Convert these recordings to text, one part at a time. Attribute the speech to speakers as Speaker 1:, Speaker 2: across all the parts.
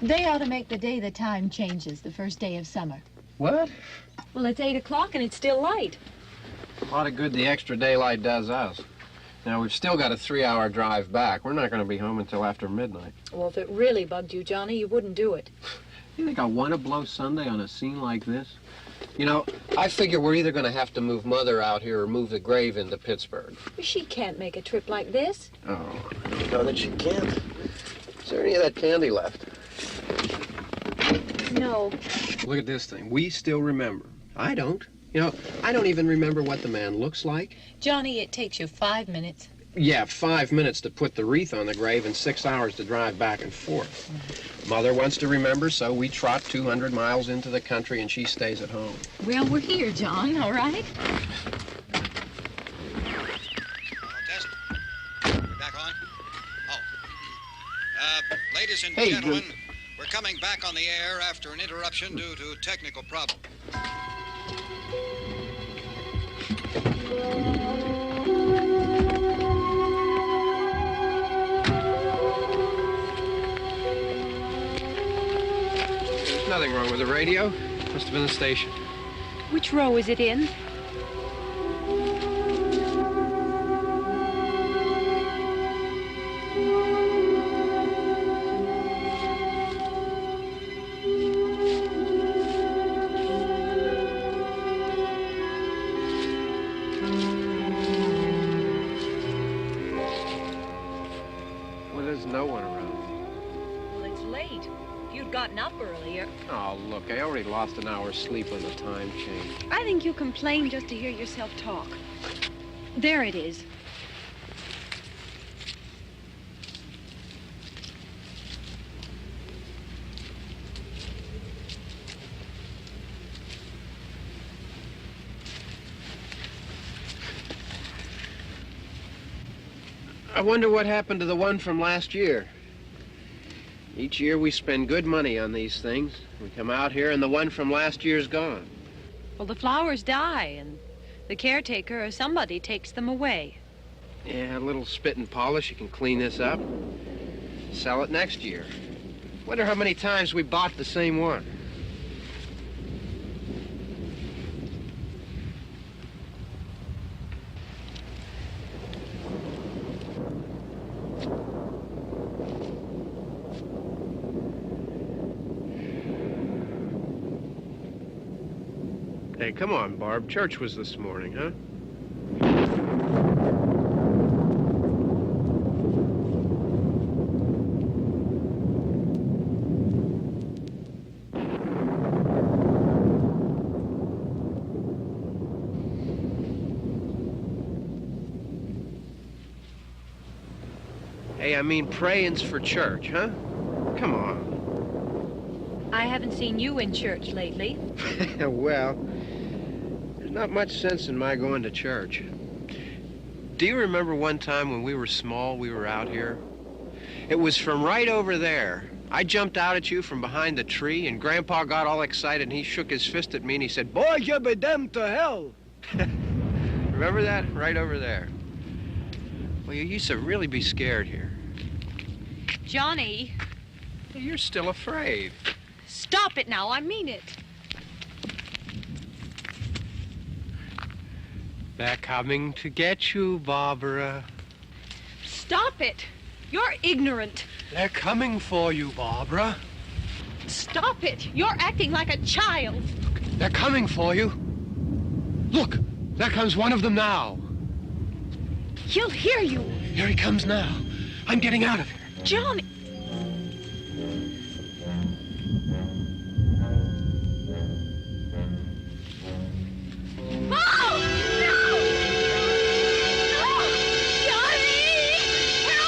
Speaker 1: They ought to make the day the time changes, the first day of summer.
Speaker 2: What?
Speaker 1: Well, it's 8 o'clock and it's still light.
Speaker 2: A lot of good the extra daylight does us. Now, we've still got a 3-hour drive back. We're not going to be home until after midnight.
Speaker 1: Well, if it really bugged you, Johnny, you wouldn't do it.
Speaker 2: You think I want to blow Sunday on a scene like this? You know, I figure we're either going to have to move Mother out here or move the grave into Pittsburgh.
Speaker 1: She can't make a trip like this.
Speaker 2: Oh, you know that she can't. Is there any of that candy left?
Speaker 1: No.
Speaker 2: Look at this thing. We still remember. I don't. You know, I don't even remember what the man looks like.
Speaker 1: Johnny, it takes you 5 minutes.
Speaker 2: Yeah, 5 minutes to put the wreath on the grave and 6 hours to drive back and forth. Mother wants to remember, so we trot 200 miles into the country and she stays at home.
Speaker 1: Well, we're here, John, all right?
Speaker 3: Test. We're back on? Oh. Ladies and gentlemen, we're coming back on the air after an interruption due to technical problem.
Speaker 2: There's nothing wrong with the radio. Must have been the station.
Speaker 1: Which row is it in?
Speaker 2: Well, there's no one around.
Speaker 1: Well, it's late. If you'd gotten up earlier.
Speaker 2: Oh, look, I already lost an hour's sleep on the time change.
Speaker 4: I think you complain just to hear yourself talk. There it is.
Speaker 2: I wonder what happened to the one from last year. Each year we spend good money on these things. We come out here and the one from last year's gone.
Speaker 4: Well, the flowers die, and the caretaker or somebody takes them away.
Speaker 2: Yeah, a little spit and polish, you can clean this up. Sell it next year. Wonder how many times we bought the same one. Hey, come on, Barb. Church was this morning, huh? Hey, I mean, praying's for church, huh? Come on.
Speaker 4: I haven't seen you in church lately.
Speaker 2: Well, there's not much sense in my going to church. Do you remember one time when we were small, we were out here? It was from right over there, I jumped out at you from behind the tree, and Grandpa got all excited, and he shook his fist at me, and he said, "Boy, you be damned to hell." Remember that? Right over there. Well, you used to really be scared here.
Speaker 4: Johnny,
Speaker 2: You're still afraid.
Speaker 4: stop it now. I mean it.
Speaker 2: They're coming to get you, Barbara.
Speaker 4: Stop it. You're ignorant.
Speaker 2: They're coming for you, Barbara.
Speaker 4: Stop it. You're acting like a child.
Speaker 2: They're coming for you. Look, there comes one of them now.
Speaker 4: He'll hear you.
Speaker 2: Here he comes now. I'm getting out of here.
Speaker 4: Johnny. Oh! No! No! Johnny!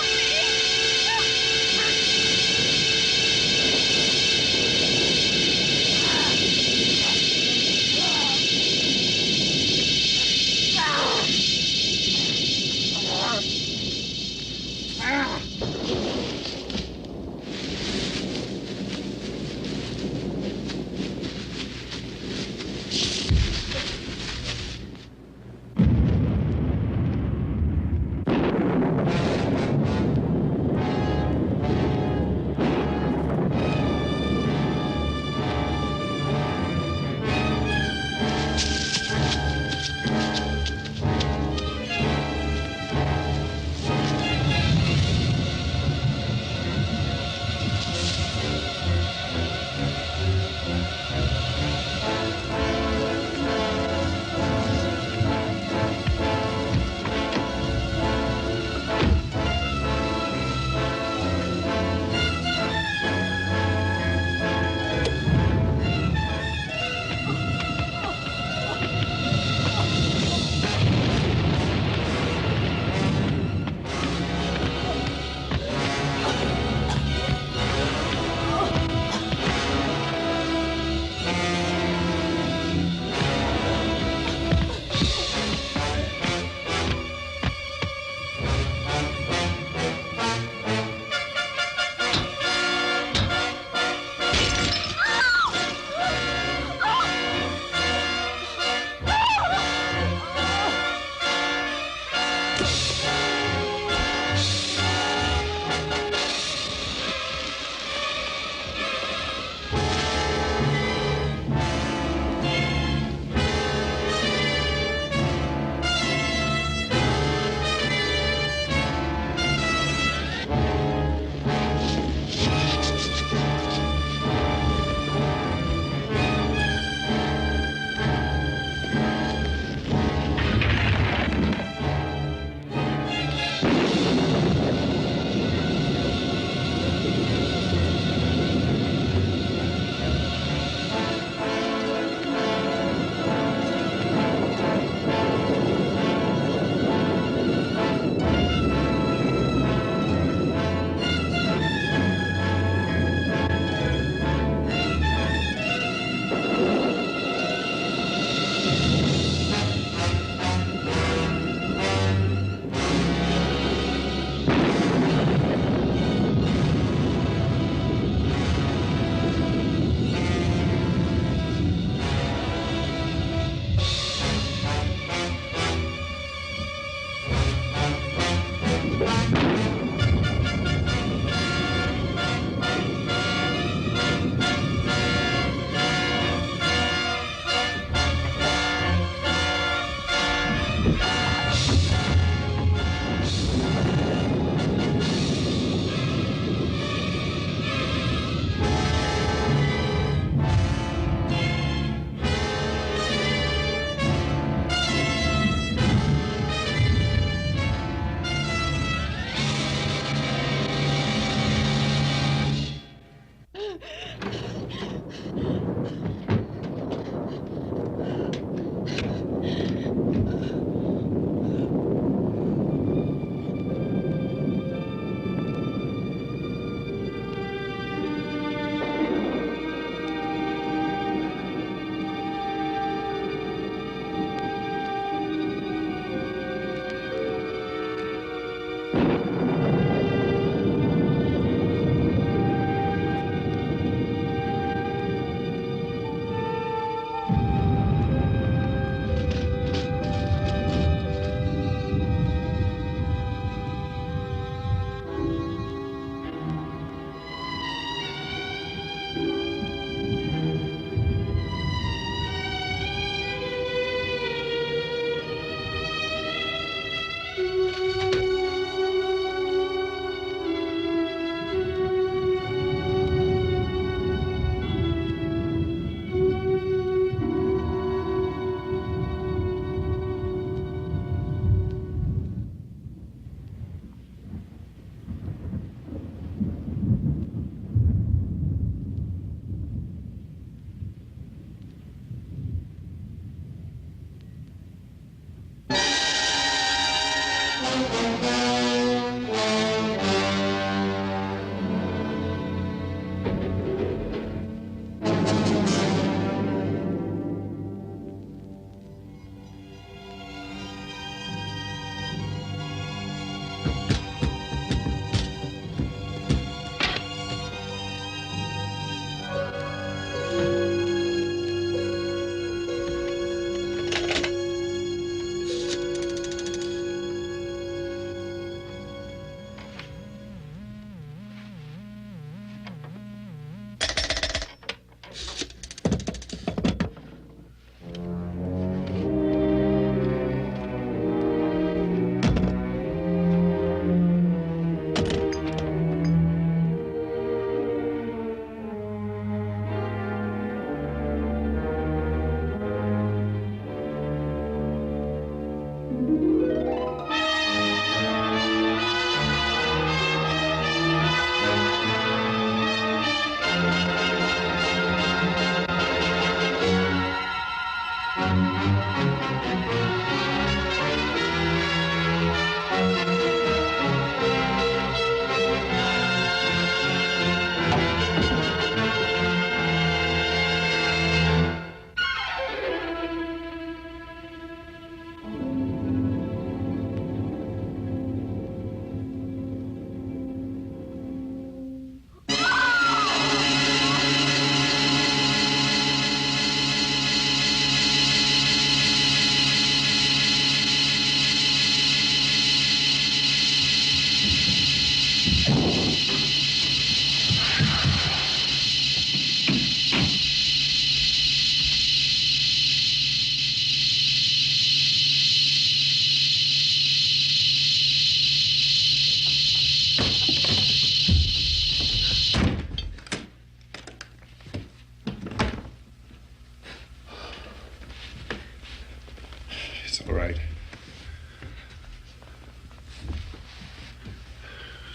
Speaker 4: Help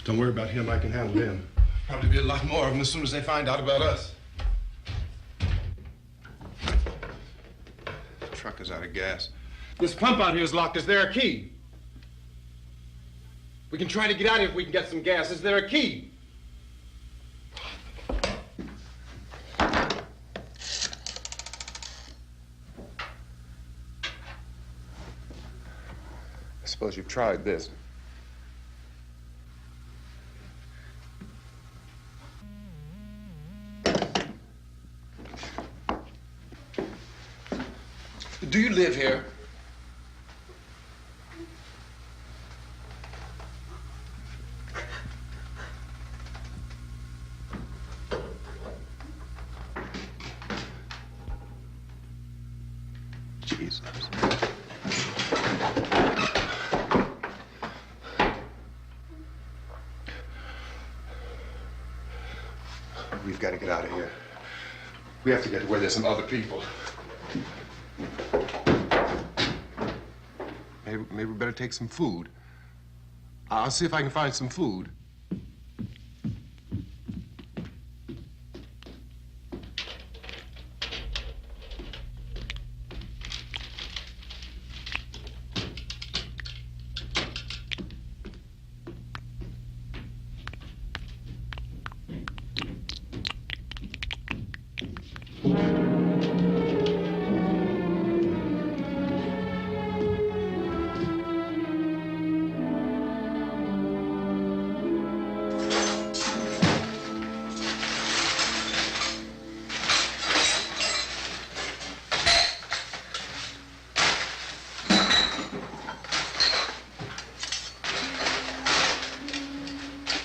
Speaker 5: Don't worry about him. I can handle him. Probably be a lot more of them as soon as they find out about us. The truck is out of gas. This pump out here is locked. Is there a key? We can try to get out here if we can get some gas. Is there a key? I suppose you've tried this. Do you live here? Jesus. We've got to get out of here. We have to get to where there's some other people. Maybe we better take some food. I'll see if I can find some food.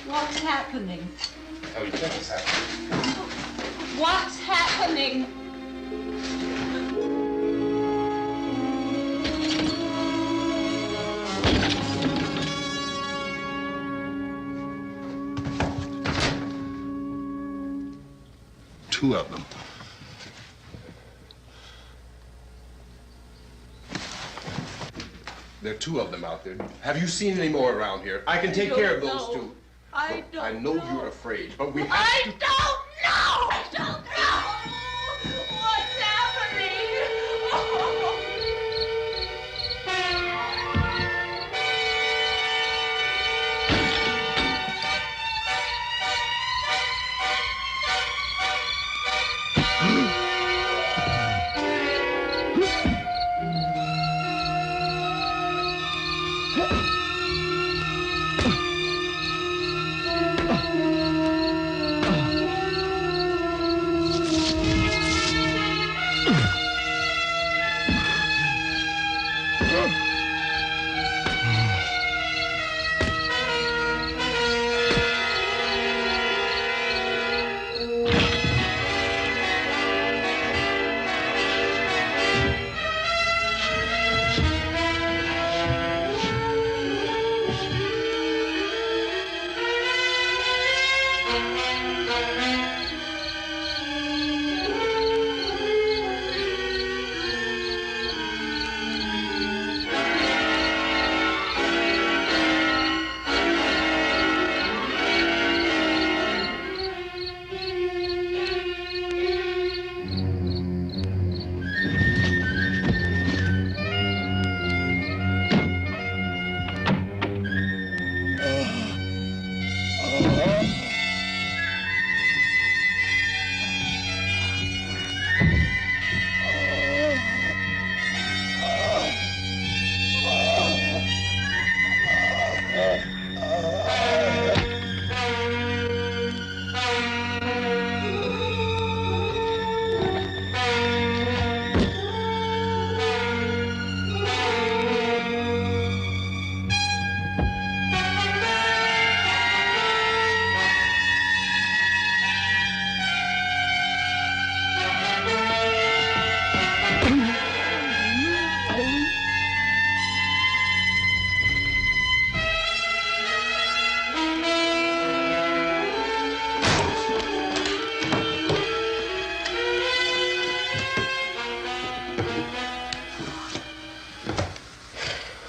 Speaker 1: What's happening?
Speaker 5: How do you think it's happening?
Speaker 1: What's happening?
Speaker 5: Two of them. There are two of them out there. Have you seen any more around here? I can take care of those two.
Speaker 1: I don't
Speaker 5: I know you're afraid, but we have to...
Speaker 1: I don't know! I don't know! What's happening?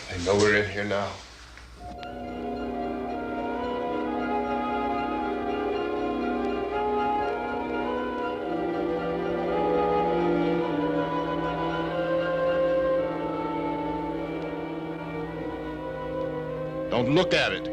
Speaker 5: They know we're in here now.
Speaker 6: Don't look at it.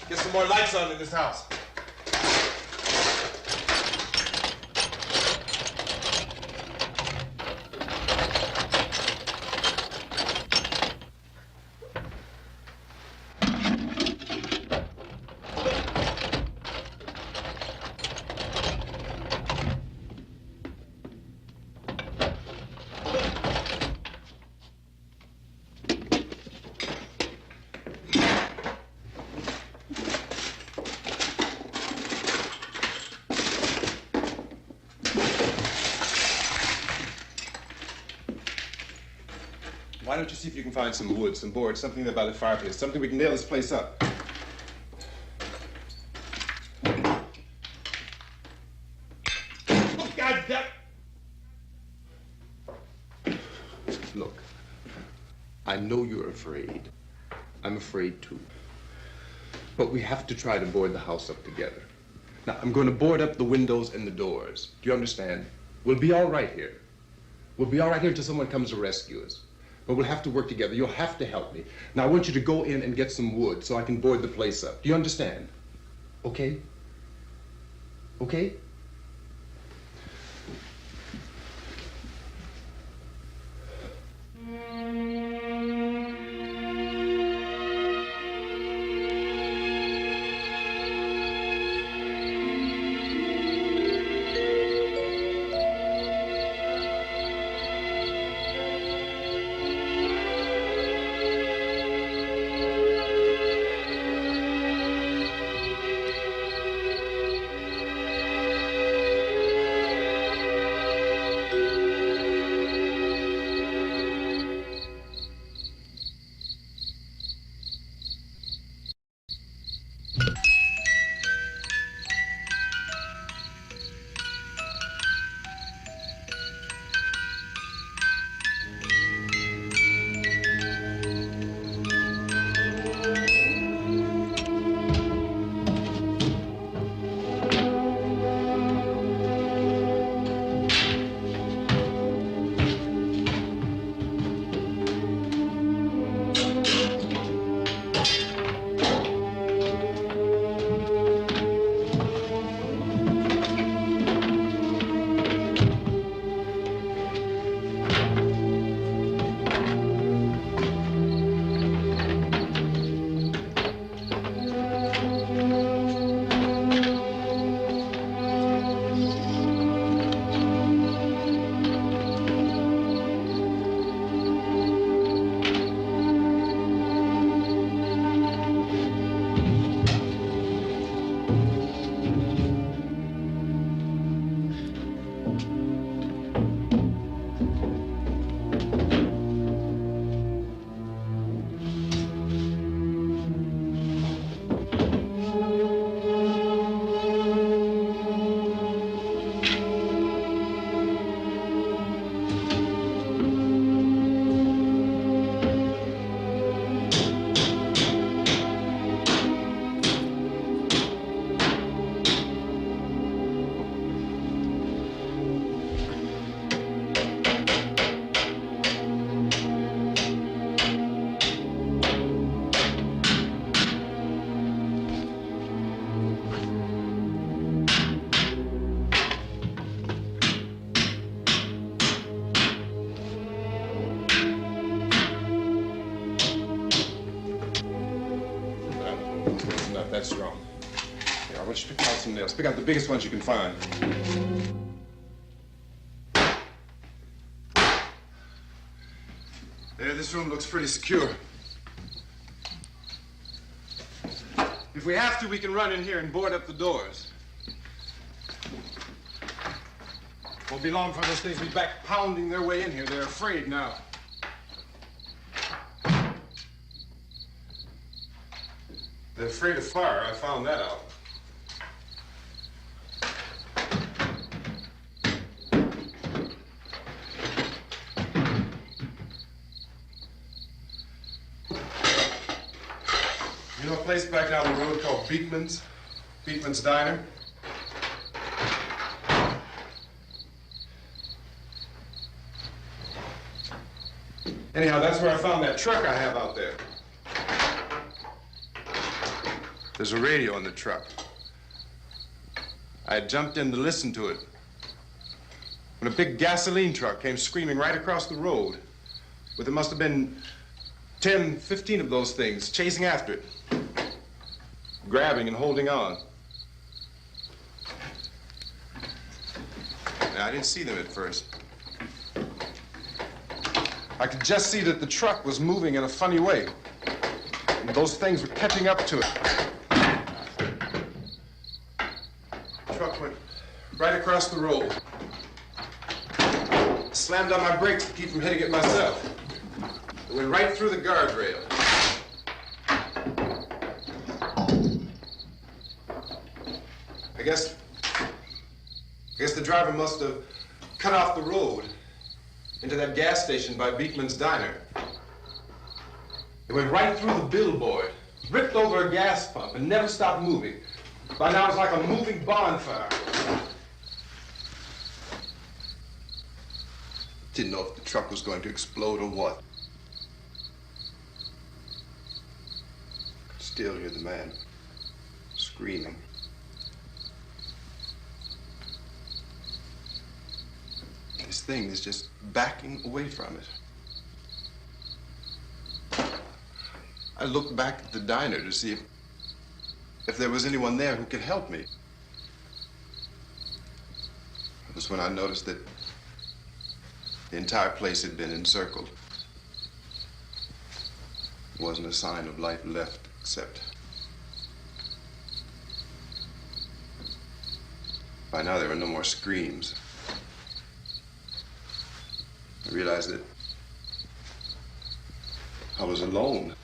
Speaker 7: Get some more lights on in this house. Why don't you see if you can find some wood, some boards, something there by the fireplace, something we can nail this place up. Oh, God damn!
Speaker 5: Look, I know you're afraid. I'm afraid too. But we have to try to board the house up together. Now, I'm going to board up the windows and the doors. Do you understand? We'll be all right here. We'll be all right here until someone comes to rescue us. But we'll have to work together. You'll have to help me. Now, I want you to go in and get some wood so I can board the place up. Do you understand? Okay? Okay?
Speaker 7: that's wrong. Here, I want you to pick out some nails. Pick out the biggest ones you can find. There, this room looks pretty secure. If we have to, we can run in here and board up the doors. Won't be long before those things will be back pounding their way in here. They're afraid now. They're afraid of fire. I found that out. You know a place back down the road called Beekman's? Beekman's Diner? Anyhow, that's where I found that truck I have out there. There's a radio in the truck. I had jumped in to listen to it when a big gasoline truck came screaming right across the road with, it must have been 10, 15 of those things chasing after it, grabbing and holding on. Now, I didn't see them at first. I could just see that the truck was moving in a funny way, and those things were catching up to it. The truck went right across the road. Slammed on my brakes to keep from hitting it myself. It went right through the guardrail. I guess the driver must have cut off the road into that gas station by Beekman's Diner. It went right through the billboard, ripped over a gas pump, and never stopped moving. By now, it's like a moving bonfire.
Speaker 5: Didn't know if the truck was going to explode or what. Could still hear the man screaming. This thing is just backing away from it. I looked back at the diner to see if there was anyone there who could help me. It was when I noticed that the entire place had been encircled. There wasn't a sign of life left except by now there were no more screams. I realized that I was alone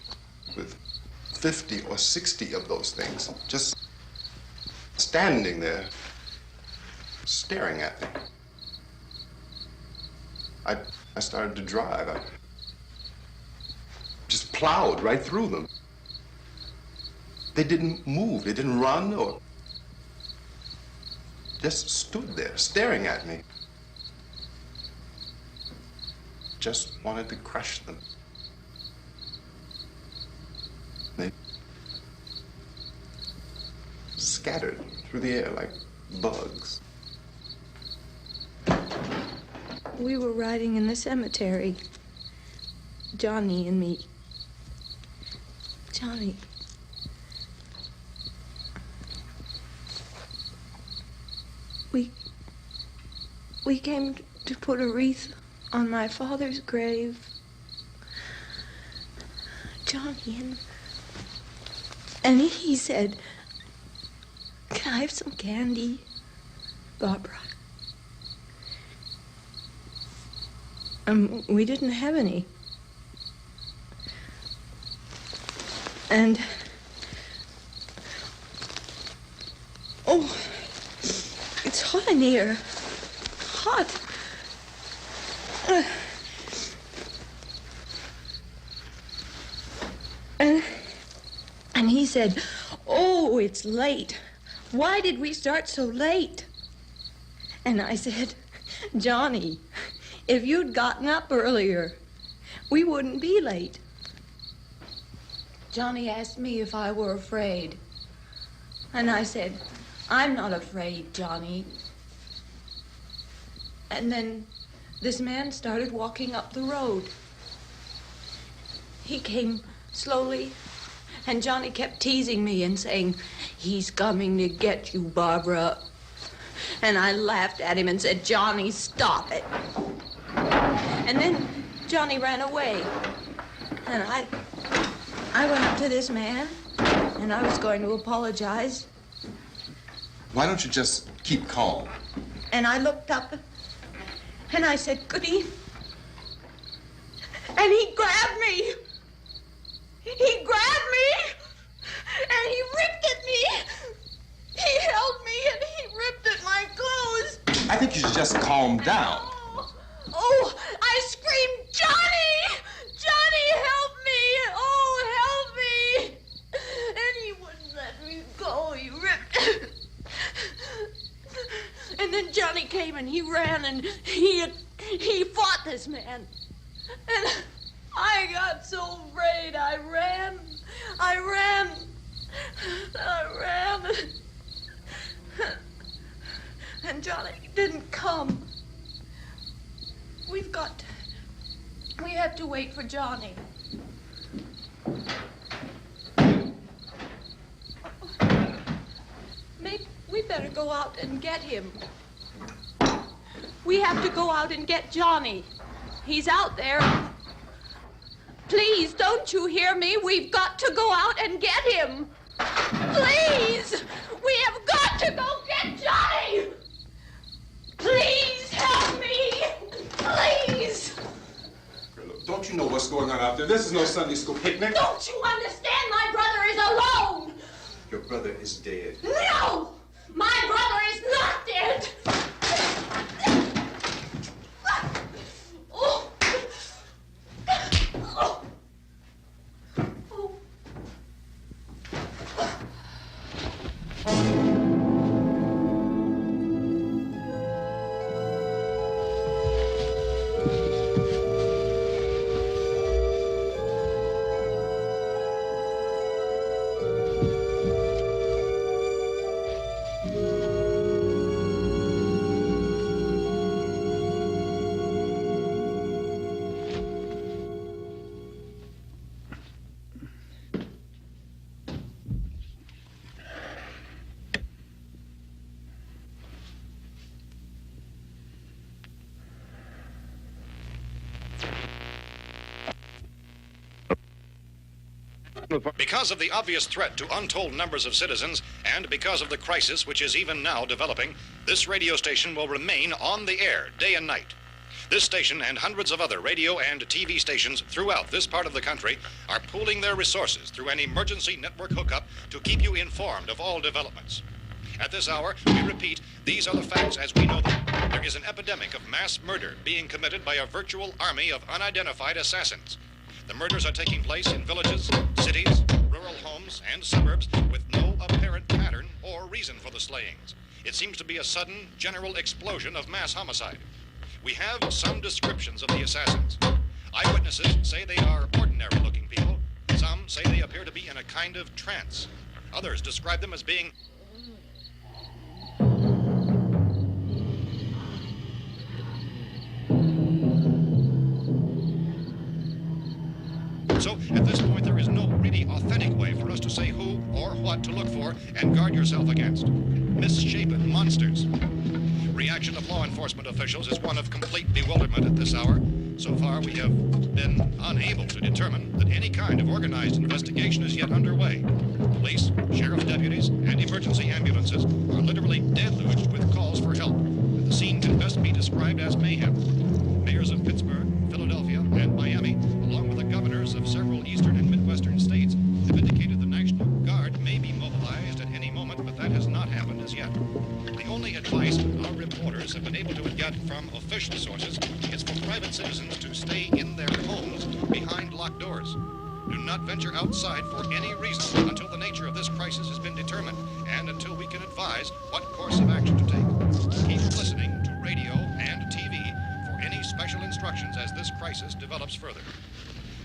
Speaker 5: with 50 or 60 of those things, just standing there, staring at me. I started to drive. I just plowed right through them. They didn't move, they didn't run or just stood there, staring at me. Just wanted to crush them. They scattered through the air like bugs.
Speaker 6: We were riding in the cemetery, Johnny and me. Johnny. We came to put a wreath on my father's grave. Johnny, and he said, "Can I have some candy, Barbara?" We didn't have any. And oh, it's hot in here. Hot. And he said, "Oh, it's late. Why did we start so late?" And I said, "Johnny, if you'd gotten up earlier, we wouldn't be late." Johnny asked me if I were afraid. And I said, "I'm not afraid, Johnny." And then this man started walking up the road. He came slowly And Johnny kept teasing me and saying, "He's coming to get you, Barbara." And I laughed at him and said, "Johnny, stop it." And then Johnny ran away. And I went up to this man, and I was going to apologize.
Speaker 7: Why don't you just keep calm?
Speaker 6: And I looked up, and I said, "Good evening." And he grabbed me. He grabbed me, and he ripped at me. He held me, and he ripped at my clothes.
Speaker 7: I think you should just calm down.
Speaker 6: Oh, I screamed, "Johnny! Johnny, help me! Oh, help me!" And he wouldn't let me go. He ripped. And then Johnny came and he ran and he fought this man. And I got so afraid. I ran. And Johnny didn't come. We have to wait for Johnny. Maybe we better go out and get him. We have to go out and get Johnny. He's out there. Please, don't you hear me? We've got to go out and get him. Please! We have got to go get Johnny! Please help me! Please!
Speaker 7: Don't you know what's going on out there? This is no Sunday school picnic.
Speaker 6: Don't you understand? My brother is alone!
Speaker 7: Your brother is dead.
Speaker 6: No! My brother is not dead! Oh. Oh. Oh.
Speaker 3: Because of the obvious threat to untold numbers of citizens, and because of the crisis which is even now developing, this radio station will remain on the air day and night. This station and hundreds of other radio and TV stations throughout this part of the country are pooling their resources through an emergency network hookup to keep you informed of all developments. At this hour, we repeat, these are the facts as we know them. There is an epidemic of mass murder being committed by a virtual army of unidentified assassins. The murders are taking place in villages, cities, rural homes, and suburbs with no apparent pattern or reason for the slayings. It seems to be a sudden, general explosion of mass homicide. We have some descriptions of the assassins. Eyewitnesses say they are ordinary-looking people. Some say they appear to be in a kind of trance. Others describe them as being So, at this point, there is no really authentic way for us to say who or what to look for and guard yourself against. Misshapen monsters. Reaction of law enforcement officials is one of complete bewilderment at this hour. So far, we have been unable to determine that any kind of organized investigation is yet underway. Police, sheriff's deputies, and emergency ambulances are literally deluged with calls for help, and the scene can best be described as mayhem. Mayors of Pittsburgh, Philadelphia, and Miami, along with the governors of several eastern and midwestern states, have indicated the National Guard may be mobilized at any moment, but that has not happened as yet. The only advice our reporters have been able to get from official sources is for private citizens to stay in their homes behind locked doors. Do not venture outside for any reason until the nature of this crisis has been determined and until we can advise what course of action to take. Keep listening to radio and TV for any special instructions as this crisis develops further.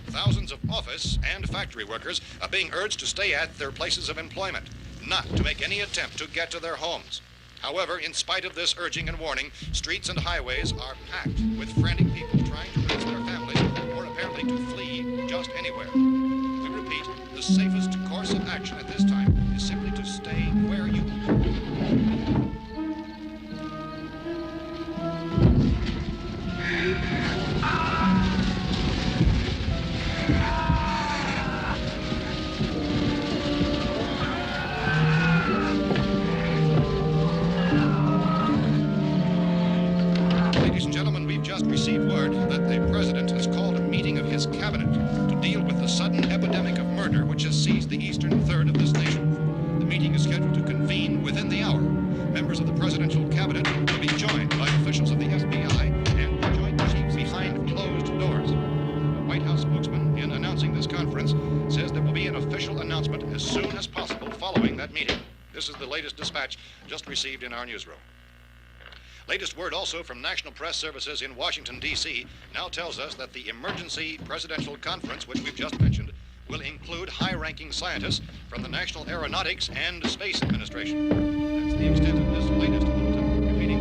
Speaker 3: Thousands of office and factory workers are being urged to stay at their places of employment, not to make any attempt to get to their homes. However, in spite of this urging and warning, streets and highways are packed with frantic people trying to reach their families or apparently to flee just anywhere. We repeat, the safest course that the president has called a meeting of his cabinet to deal with the sudden epidemic of murder which has seized the eastern third of this nation. The meeting is scheduled to convene within the hour. Members of the presidential cabinet will be joined by officials of the FBI and the Joint Chiefs behind closed doors. A White House spokesman, in announcing this conference, says there will be an official announcement as soon as possible following that meeting. This is the latest dispatch just received in our newsroom. Latest word also from National Press Services in Washington, D.C. now tells us that the emergency presidential conference, which we've just mentioned, will include high-ranking scientists from the National Aeronautics and Space Administration. That's the extent of this latest bulletin. Repeating,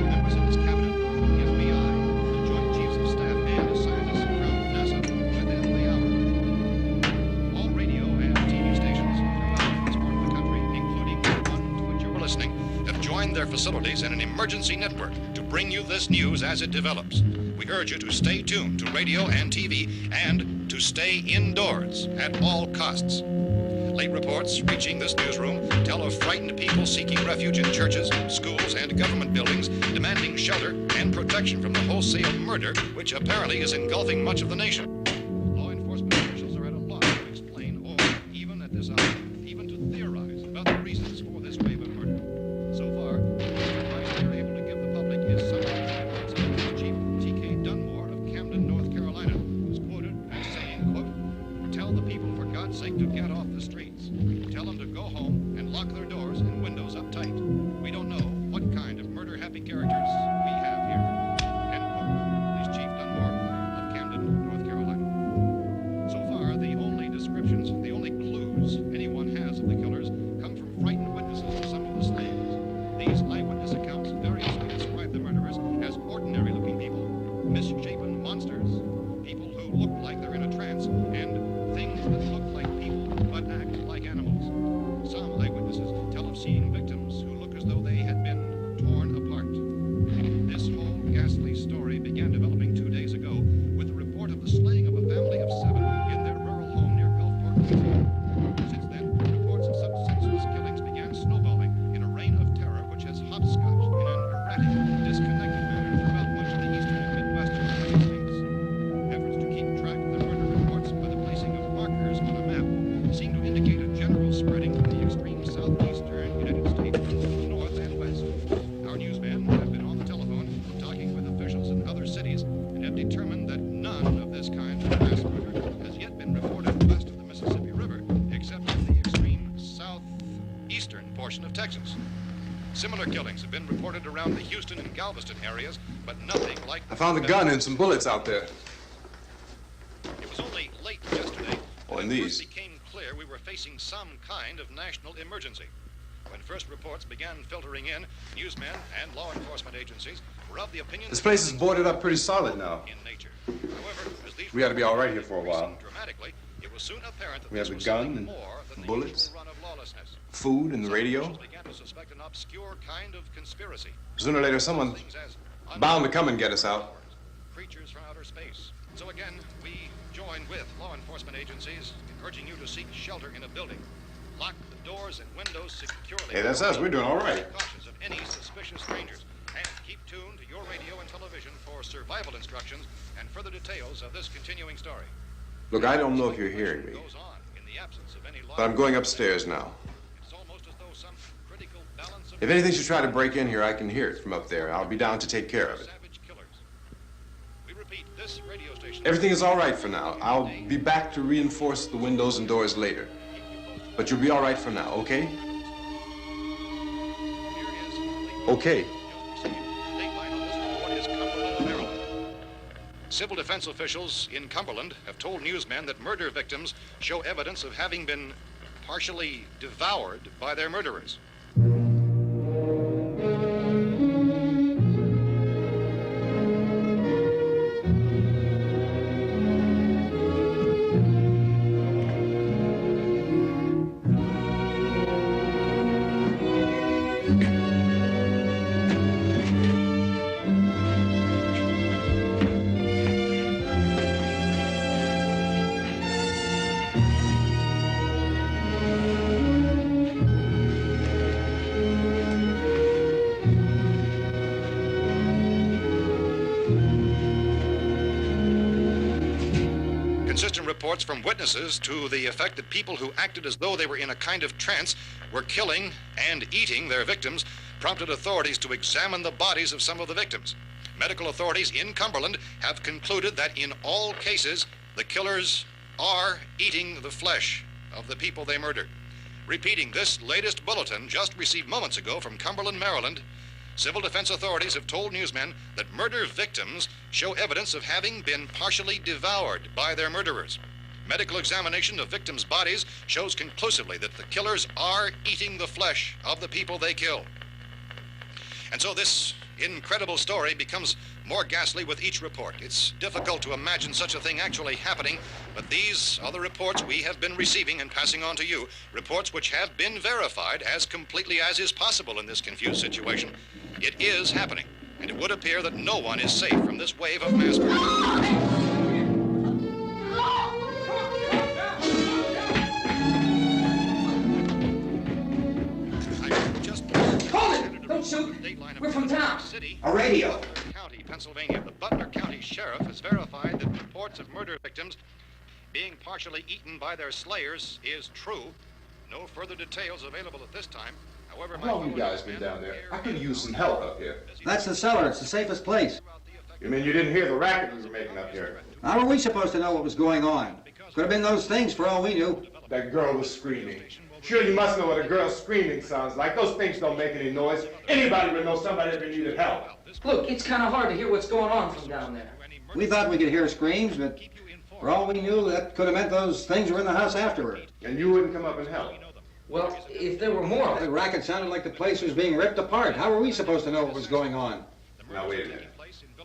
Speaker 3: members of his cabinet, the FBI, the Joint Chiefs of Staff, and scientists from NASA within the hour. All radio and TV stations throughout this part of the country, including the one to which you were listening, have joined their facilities in an emergency network to bring you this news as it develops. We urge you to stay tuned to radio and TV and to stay indoors at all costs. Late reports reaching this newsroom tell of frightened people seeking refuge in churches, schools, and government buildings, demanding shelter and protection from the wholesale murder which apparently is engulfing much of the nation. Law enforcement officials are at a loss to explain or, even at this hour, even to theorize about the reasons for this wave of murder. So far, the advice they're able to give the public is some Chief T.K. Dunmore of Camden, North Carolina, who's quoted as saying, quote, "Tell the people, for God's sake, to get off the streets. Tell them to go home and lock their doors and windows up tight. We don't know what kind of murder-happy characters we have here." End quote. This Chief Dunmore of Camden, North Carolina. So far, the only descriptions, the only clues anyone has of the killers come from frightened witnesses of some of the slayings. These eyewitness accounts variously describe the murderers as ordinary-looking people, misshapen monsters, people who look like they're in a trance, and things that look like people but act like animals. Some eyewitnesses tell of seeing victims who look as though they had been torn apart. This whole ghastly story began developing 2 days ago with the report of the slaying of a family of 7 in their rural home near Gulfport, Louisiana. Since then, reports of such senseless killings began snowballing in a reign of terror which has hopscotched in an erratic, disconnected manner throughout much of the eastern and midwestern United States. Efforts to keep track of the murder reports by the placing of markers on a map seem to indicate a general spreading from the extreme southeastern United States to the north and west. Our newsmen have been on the telephone talking with officials in other cities and have determined that none of this kind of mass murder has yet been reported west of the Mississippi River, except in the extreme southeastern portion of Texas. Similar killings have been reported around the Houston and Galveston areas, but nothing like...
Speaker 7: I found a gun and some bullets out there.
Speaker 3: It was only late yesterday
Speaker 7: Oh,
Speaker 3: that
Speaker 7: and
Speaker 3: it
Speaker 7: these.
Speaker 3: first became clear we were facing some kind of national emergency. When first reports began filtering in, newsmen and law enforcement agencies were of the opinion
Speaker 7: This
Speaker 3: that
Speaker 7: place is
Speaker 3: things
Speaker 7: boarded
Speaker 3: were
Speaker 7: up pretty solid now.
Speaker 3: in nature. However, as these
Speaker 7: We ought to be all right here
Speaker 3: reports
Speaker 7: for a while.
Speaker 3: increased dramatically, it was soon apparent that
Speaker 7: We have
Speaker 3: this
Speaker 7: the
Speaker 3: was
Speaker 7: gun
Speaker 3: something
Speaker 7: and
Speaker 3: more than the
Speaker 7: bullets,
Speaker 3: usual run of lawlessness.
Speaker 7: food, and the
Speaker 3: Some
Speaker 7: radio.
Speaker 3: officials began to suspect an obscure kind of conspiracy.
Speaker 7: Sooner or later, someone's
Speaker 3: Things as
Speaker 7: bound to come and get us out.
Speaker 3: creatures from outer space. So again, we join with law enforcement agencies in urging you to seek shelter in a building. Lock the doors and windows securely.
Speaker 7: Hey, that's us. We're doing all right.
Speaker 3: Be cautious of any suspicious strangers. And keep tuned to your radio and television for survival instructions and further details of this continuing story.
Speaker 7: Look, I don't know if you're hearing me,
Speaker 3: Goes on in the absence of any law.
Speaker 7: but I'm going upstairs now.
Speaker 3: It's almost as though some critical balance of
Speaker 7: If anything should try to break in here, I can hear it from up there. I'll be down to take care of it.
Speaker 3: savage killers. We repeat, this radio station.
Speaker 7: Everything is all right for now. I'll be back to reinforce the windows and doors later. But you'll be all right for now, okay? Okay.
Speaker 3: Civil defense officials in Cumberland have told newsmen that murder victims show evidence of having been partially devoured by their murderers. reports from witnesses to the effect that people who acted as though they were in a kind of trance were killing and eating their victims prompted authorities to examine the bodies of some of the victims. Medical authorities in Cumberland have concluded that in all cases, the killers are eating the flesh of the people they murdered. Repeating this latest bulletin just received moments ago from Cumberland, Maryland, civil defense authorities have told newsmen that murder victims show evidence of having been partially devoured by their murderers. Medical examination of victims' bodies shows conclusively that the killers are eating the flesh of the people they kill. And so this incredible story becomes more ghastly with each report. It's difficult to imagine such a thing actually happening, but these are the reports we have been receiving and passing on to you, reports which have been verified as completely as is possible in this confused situation. It is happening, and it would appear that no one is safe from this wave of mass murder.
Speaker 8: Don't shoot. We're from town.
Speaker 3: A
Speaker 9: radio.
Speaker 3: County, Pennsylvania. The Butler County Sheriff has verified that reports of murder victims being partially eaten by their slayers is true. No further details available at this time. However,
Speaker 7: How long you guys been down there? I could use some help up here.
Speaker 9: That's the cellar. It's the safest place.
Speaker 7: You mean you didn't hear the racket we were making up here?
Speaker 9: How were we supposed to know what was going on? Could have been those things for all we knew.
Speaker 7: That girl was screaming. Sure, you must know what a girl screaming sounds like. Those things don't make any noise. Anybody would know somebody ever needed help.
Speaker 8: Look, it's kind of hard to hear what's going on from down there.
Speaker 9: We thought we could hear screams, but for all we knew, that could have meant those things were in the house afterward.
Speaker 7: And you wouldn't come up and help?
Speaker 8: Well, if there were more...
Speaker 9: The racket sounded like the place was being ripped apart. How were we supposed to know what was going on?
Speaker 7: Now, wait a minute.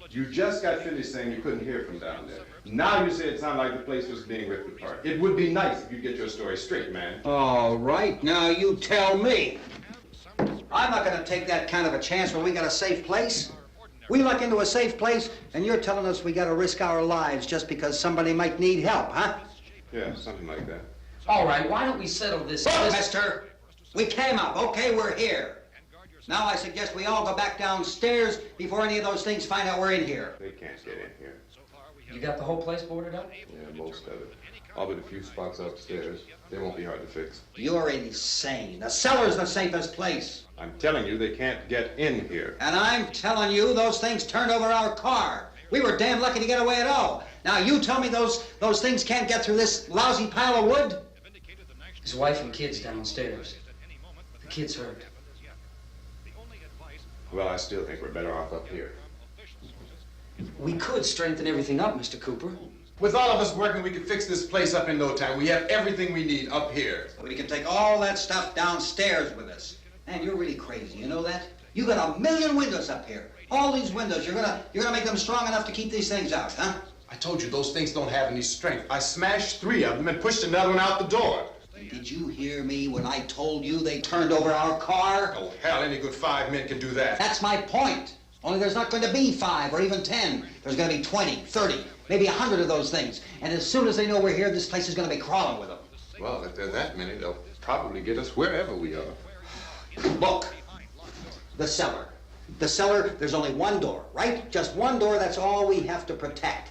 Speaker 7: You just got finished saying you couldn't hear from down there. Now you say it sounded like the place was being ripped apart. It would be nice if you get your story straight, man.
Speaker 9: All right, now you tell me. I'm not going to take that kind of a chance when we got a safe place. We luck into a safe place, and you're telling us we got to risk our lives just because somebody might need help, huh?
Speaker 7: Yeah, something like that.
Speaker 8: All right, why don't we settle this...
Speaker 9: Look, mister, we came up. Okay, we're here. Now I suggest we all go back downstairs before any of those things find out we're in here.
Speaker 7: They can't get in here.
Speaker 8: You got the whole place boarded up?
Speaker 7: Yeah, most of it. All but a few spots upstairs. They won't be hard to fix.
Speaker 9: You're insane. The cellar's the safest place.
Speaker 7: I'm telling you, they can't get in here.
Speaker 9: And I'm telling you, those things turned over our car. We were damn lucky to get away at all. Now you tell me those things can't get through this lousy pile of wood?
Speaker 8: His wife and kids downstairs. The kids hurt.
Speaker 7: Well, I still think we're better off up here.
Speaker 8: We could strengthen everything up, Mr. Cooper.
Speaker 7: With all of us working, we could fix this place up in no time. We have everything we need up here.
Speaker 9: We can take all that stuff downstairs with us. Man, you're really crazy, you know that? You got 1,000,000 windows up here. All these windows, you're gonna make them strong enough to keep these things out, huh?
Speaker 7: I told you, those things don't have any strength. I smashed 3 of them and pushed another one out the door.
Speaker 9: Did you hear me when I told you they turned over our car?
Speaker 7: Oh, hell, any good 5 men can do that.
Speaker 9: That's my point. Only there's not going to be 5 or even 10. There's going to be 20, 30, maybe 100 of those things. And as soon as they know we're here, this place is going to be crawling with them.
Speaker 7: Well, if there are that many, they'll probably get us wherever we are.
Speaker 9: Look, the cellar. The cellar, there's only one door, right? Just one door, that's all we have to protect.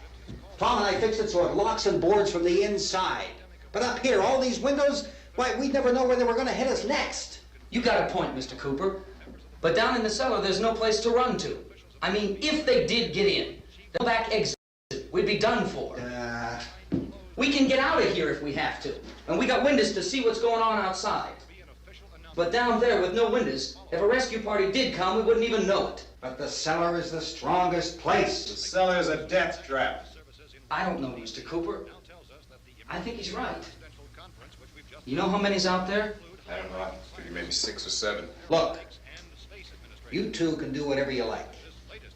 Speaker 9: Tom and I fixed it so it locks and boards from the inside. But up here, all these windows, why, we'd never know where they were going to hit us next.
Speaker 8: You got a point, Mr. Cooper. But down in the cellar, there's no place to run to. I mean, if they did get in, the back exit, we'd be done for. We can get out of here if we have to. And we got windows to see what's going on outside. But down there with no windows, if a rescue party did come, we wouldn't even know it.
Speaker 9: But the cellar is the strongest place.
Speaker 7: The cellar is a death trap.
Speaker 8: I don't know, Mr. Cooper. I think he's right. You know how many's out there?
Speaker 7: I don't know. I figure maybe 6 or 7.
Speaker 9: Look, you two can do whatever you like.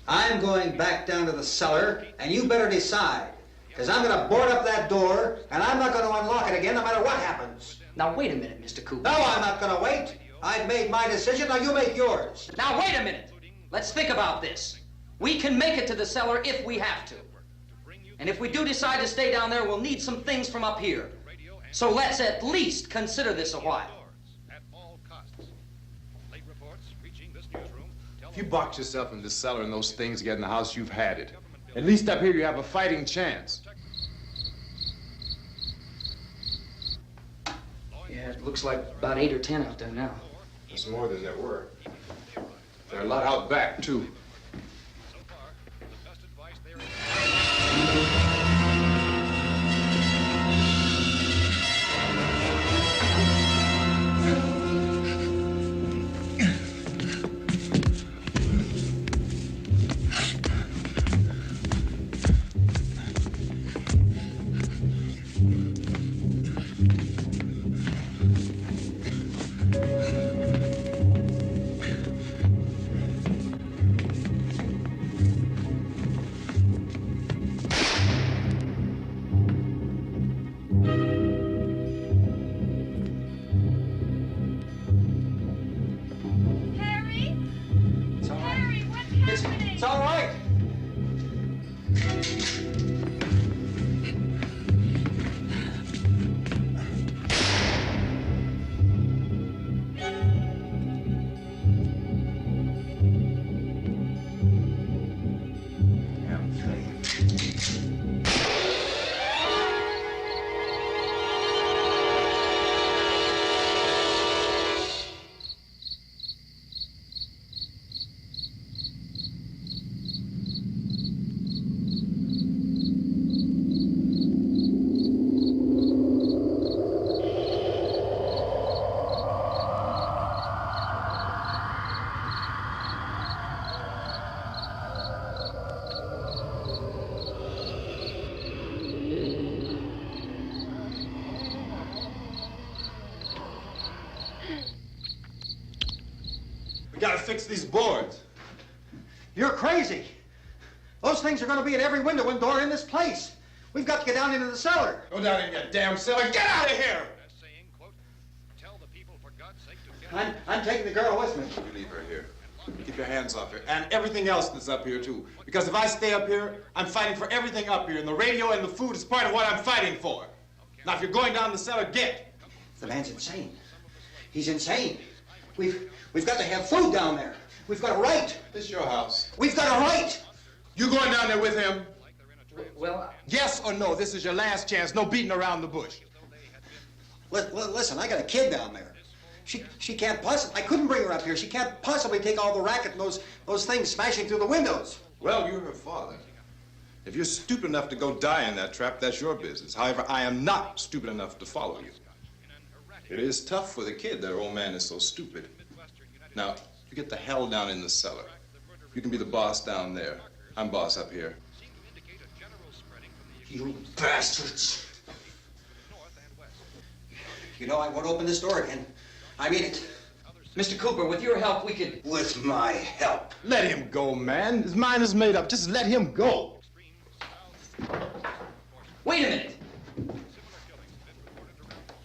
Speaker 9: I'm going back down to the cellar, and you better decide. Because I'm going to board up that door, and I'm not going to unlock it again no matter what happens.
Speaker 8: Now, wait a minute, Mr. Cooper.
Speaker 9: No, I'm not going to wait. I've made my decision, now you make yours.
Speaker 8: Now, wait a minute. Let's think about this. We can make it to the cellar if we have to. And if we do decide to stay down there, we'll need some things from up here. So let's at least consider this a while.
Speaker 7: If you box yourself in the cellar and those things get in the house, you've had it. At least up here you have a fighting chance.
Speaker 8: Yeah, it looks like about 8 or 10 out there now.
Speaker 7: There's more than there were. There are a lot out back, too.
Speaker 1: Harry?
Speaker 9: It's all right.
Speaker 1: Harry, what's happening?
Speaker 9: It's all right.
Speaker 7: We gotta fix these boards.
Speaker 9: You're crazy. Those things are going to be at every window and door in this place. We've got to get down into the cellar.
Speaker 7: Go down in your damn cellar. Get out of here!
Speaker 9: I'm taking the girl with me.
Speaker 7: You leave her here. Keep your hands off her. And everything else that's up here, too. Because if I stay up here, I'm fighting for everything up here. And the radio and the food is part of what I'm fighting for. Now, if you're going down the cellar, get.
Speaker 9: The man's insane. He's insane. We've got to have food down there. We've got a right.
Speaker 7: This is your house.
Speaker 9: We've got a right.
Speaker 7: You going down there with him?
Speaker 8: Well,
Speaker 7: Yes or no? This is your last chance. No beating around the bush.
Speaker 9: Listen, I got a kid down there. She can't possibly. I couldn't bring her up here. She can't possibly take all the racket and those things smashing through the windows.
Speaker 7: Well, you're her father. If you're stupid enough to go die in that trap, that's your business. However, I am not stupid enough to follow you. It is tough for the kid that her old man is so stupid. Now, you get the hell down in the cellar. You can be the boss down there. I'm boss up here.
Speaker 9: You bastards. You know, I won't open this door again. I mean it.
Speaker 8: Mr. Cooper, with your help, we could...
Speaker 9: With my help.
Speaker 7: Let him go, man. His mind is made up. Just let him go.
Speaker 8: Wait a minute.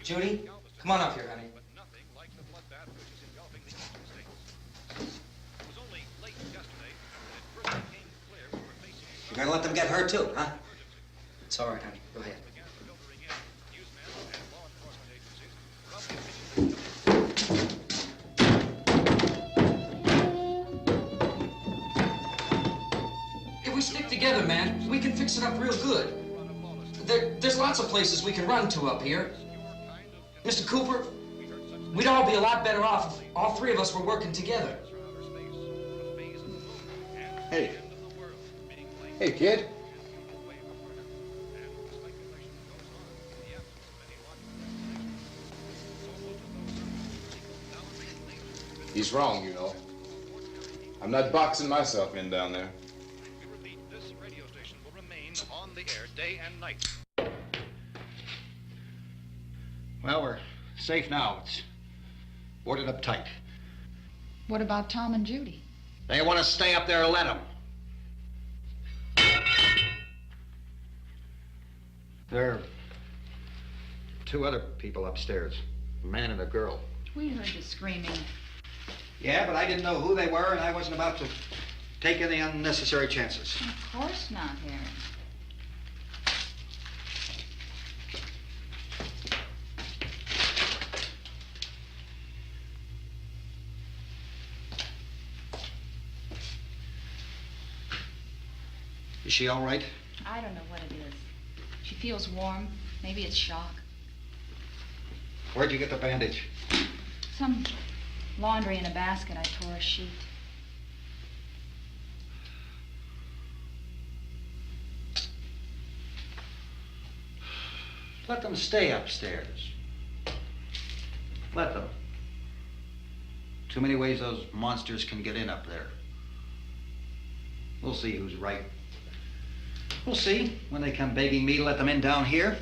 Speaker 8: Judy, come on up here, honey.
Speaker 9: You're gonna let them get hurt too, huh?
Speaker 8: It's all right, honey. Go ahead. If we stick together, man, we can fix it up real good. There's lots of places we can run to up here. Mr. Cooper, we'd all be a lot better off if all three of us were working together.
Speaker 7: Hey. Hey, kid. He's wrong, you know. I'm not boxing myself in down there.
Speaker 3: We repeat, this radio station will remain on the air day and night.
Speaker 9: Well, we're safe now. It's boarded up tight.
Speaker 10: What about Tom and Judy?
Speaker 9: They want to stay up there, let them. There are two other people upstairs, a man and a girl.
Speaker 10: We heard the screaming.
Speaker 9: Yeah, but I didn't know who they were, and I wasn't about to take any unnecessary chances.
Speaker 10: Of course not, Harry.
Speaker 9: Is she all right?
Speaker 10: I don't know what it is. She feels warm. Maybe it's shock.
Speaker 9: Where'd you get the bandage?
Speaker 10: Some laundry in a basket. I tore a sheet.
Speaker 9: Let them stay upstairs. Let them. Too many ways those monsters can get in up there. We'll see who's right. We'll see when they come begging me to let them in down here.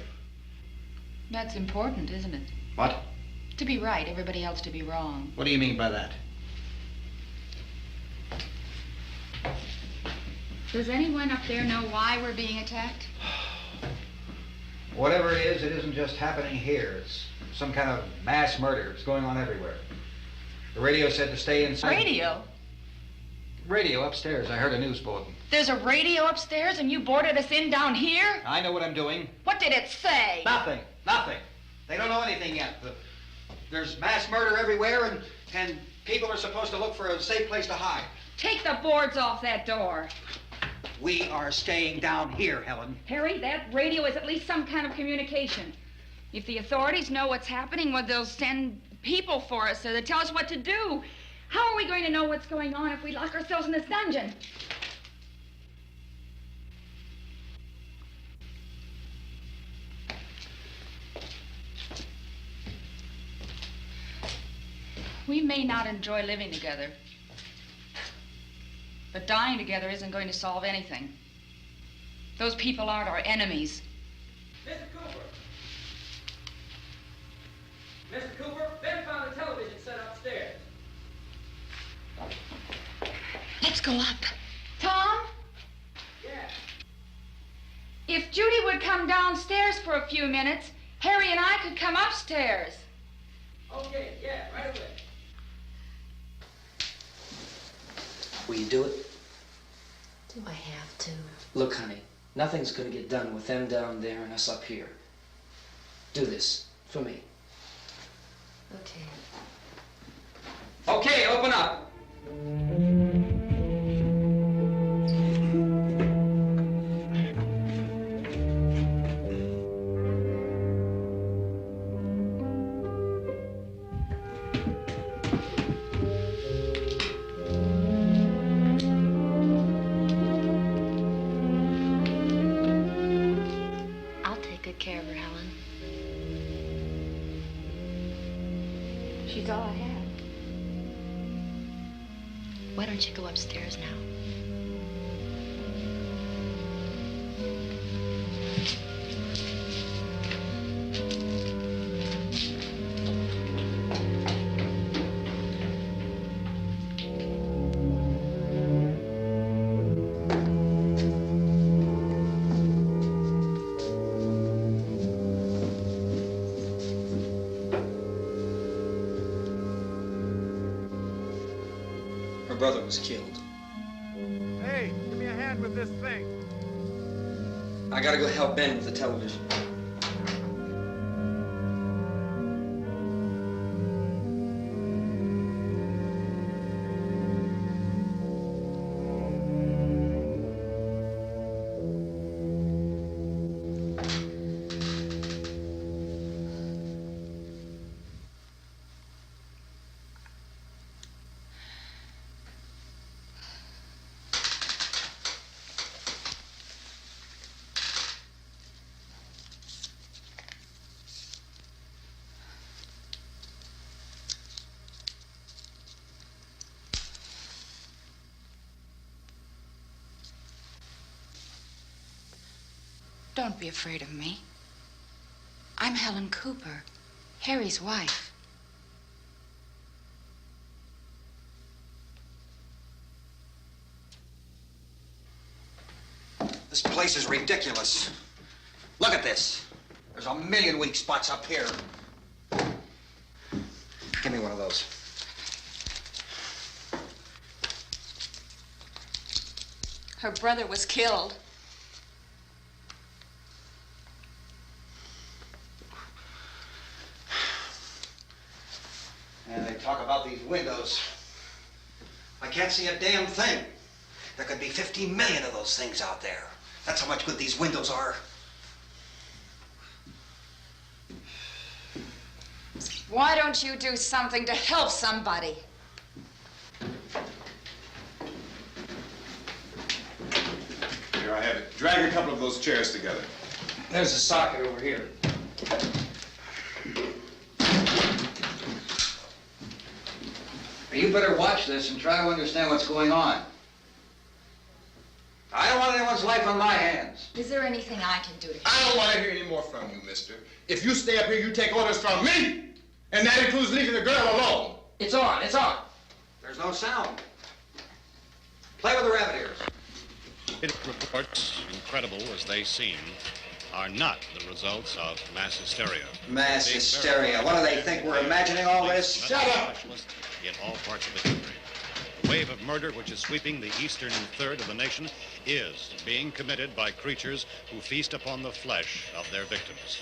Speaker 10: That's important, isn't it?
Speaker 9: What?
Speaker 10: To be right, everybody else to be wrong.
Speaker 9: What do you mean by that?
Speaker 10: Does anyone up there know why we're being attacked?
Speaker 9: Whatever it isn't just happening here. It's some kind of mass murder. It's going on everywhere. The radio said to stay inside.
Speaker 10: Radio?
Speaker 9: Radio upstairs. I heard a news bulletin.
Speaker 10: There's a radio upstairs and you boarded us in down here?
Speaker 9: I know what I'm doing.
Speaker 10: What did it say?
Speaker 9: Nothing. Nothing. They don't know anything yet. There's mass murder everywhere, and people are supposed to look for a safe place to hide.
Speaker 10: Take the boards off that door.
Speaker 9: We are staying down here, Helen.
Speaker 10: Harry, that radio is at least some kind of communication. If the authorities know what's happening, well, they'll send people for us so they tell us what to do. How are we going to know what's going on if we lock ourselves in this dungeon? We may not enjoy living together, but dying together isn't going to solve anything. Those people aren't our enemies.
Speaker 11: Mr. Cooper! Mr. Cooper, Ben found a television set upstairs.
Speaker 6: Let's go up.
Speaker 10: Tom?
Speaker 11: Yeah.
Speaker 10: If Judy would come downstairs for a few minutes, Harry and I could come upstairs.
Speaker 11: Okay, yeah, right away.
Speaker 8: Will you do it?
Speaker 6: Do I have to?
Speaker 8: Look, honey, nothing's gonna get done with them down there and us up here. Do this for me.
Speaker 6: Okay.
Speaker 8: Okay, open up.
Speaker 6: I'll take good care of her, Helen.
Speaker 10: She's all I have.
Speaker 6: Why don't you go upstairs now?
Speaker 8: Her brother was killed.
Speaker 12: Hey, give me a hand with this thing.
Speaker 8: I gotta go help Ben with the television.
Speaker 10: Don't be afraid of me. I'm Helen Cooper, Harry's wife.
Speaker 9: This place is ridiculous. Look at this. There's a million weak spots up here. Give me one of those.
Speaker 10: Her brother was killed.
Speaker 9: And they talk about these windows. I can't see a damn thing. There could be 50 million of those things out there. That's how much good these windows are.
Speaker 10: Why don't you do something to help somebody?
Speaker 7: Here I have it. Drag a couple of those chairs together.
Speaker 8: There's a socket over here. You better watch this and try to understand what's going on. I don't want anyone's life on my hands.
Speaker 10: Is there anything I can do to help?
Speaker 7: I don't want to hear any more from you, mister. If you stay up here, you take orders from me. And that includes leaving the girl alone.
Speaker 8: It's on, it's on.
Speaker 9: There's no sound. Play with the rabbit ears.
Speaker 3: Reports, incredible as they seem, are not the results of mass hysteria.
Speaker 9: Mass hysteria. What do they think? We're imagining all this?
Speaker 3: Shut up! In all parts of the country. The wave of murder which is sweeping the eastern third of the nation is being committed by creatures who feast upon the flesh of their victims.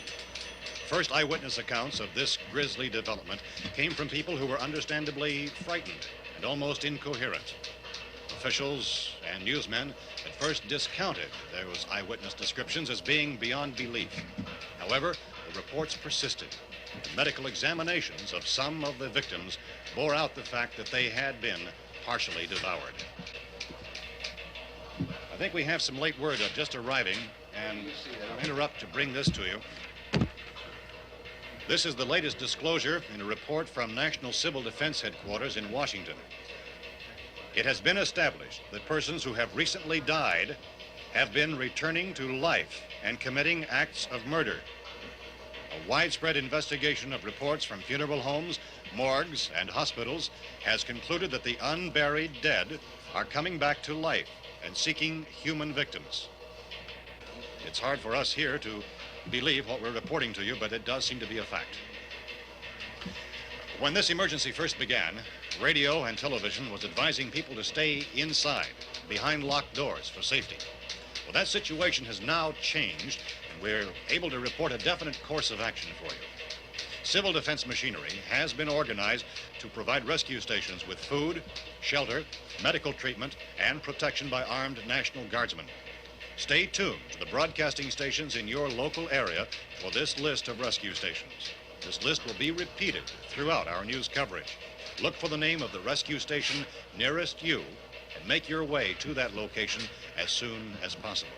Speaker 3: First eyewitness accounts of this grisly development came from people who were understandably frightened and almost incoherent. Officials and newsmen at first discounted those eyewitness descriptions as being beyond belief. However, the reports persisted. The medical examinations of some of the victims bore out the fact that they had been partially devoured. I think we have some late word just arriving, and I'll interrupt to bring this to you. This is the latest disclosure in a report from National Civil Defense Headquarters in Washington. It has been established that persons who have recently died have been returning to life and committing acts of murder. A widespread investigation of reports from funeral homes, morgues, and hospitals has concluded that the unburied dead are coming back to life and seeking human victims. It's hard for us here to believe what we're reporting to you, but it does seem to be a fact. When this emergency first began, radio and television was advising people to stay inside, behind locked doors for safety. Well, that situation has now changed, and we're able to report a definite course of action for you. Civil defense machinery has been organized to provide rescue stations with food, shelter, medical treatment, and protection by armed National Guardsmen. Stay tuned to the broadcasting stations in your local area for this list of rescue stations. This list will be repeated throughout our news coverage. Look for the name of the rescue station nearest you and make your way to that location as soon as possible.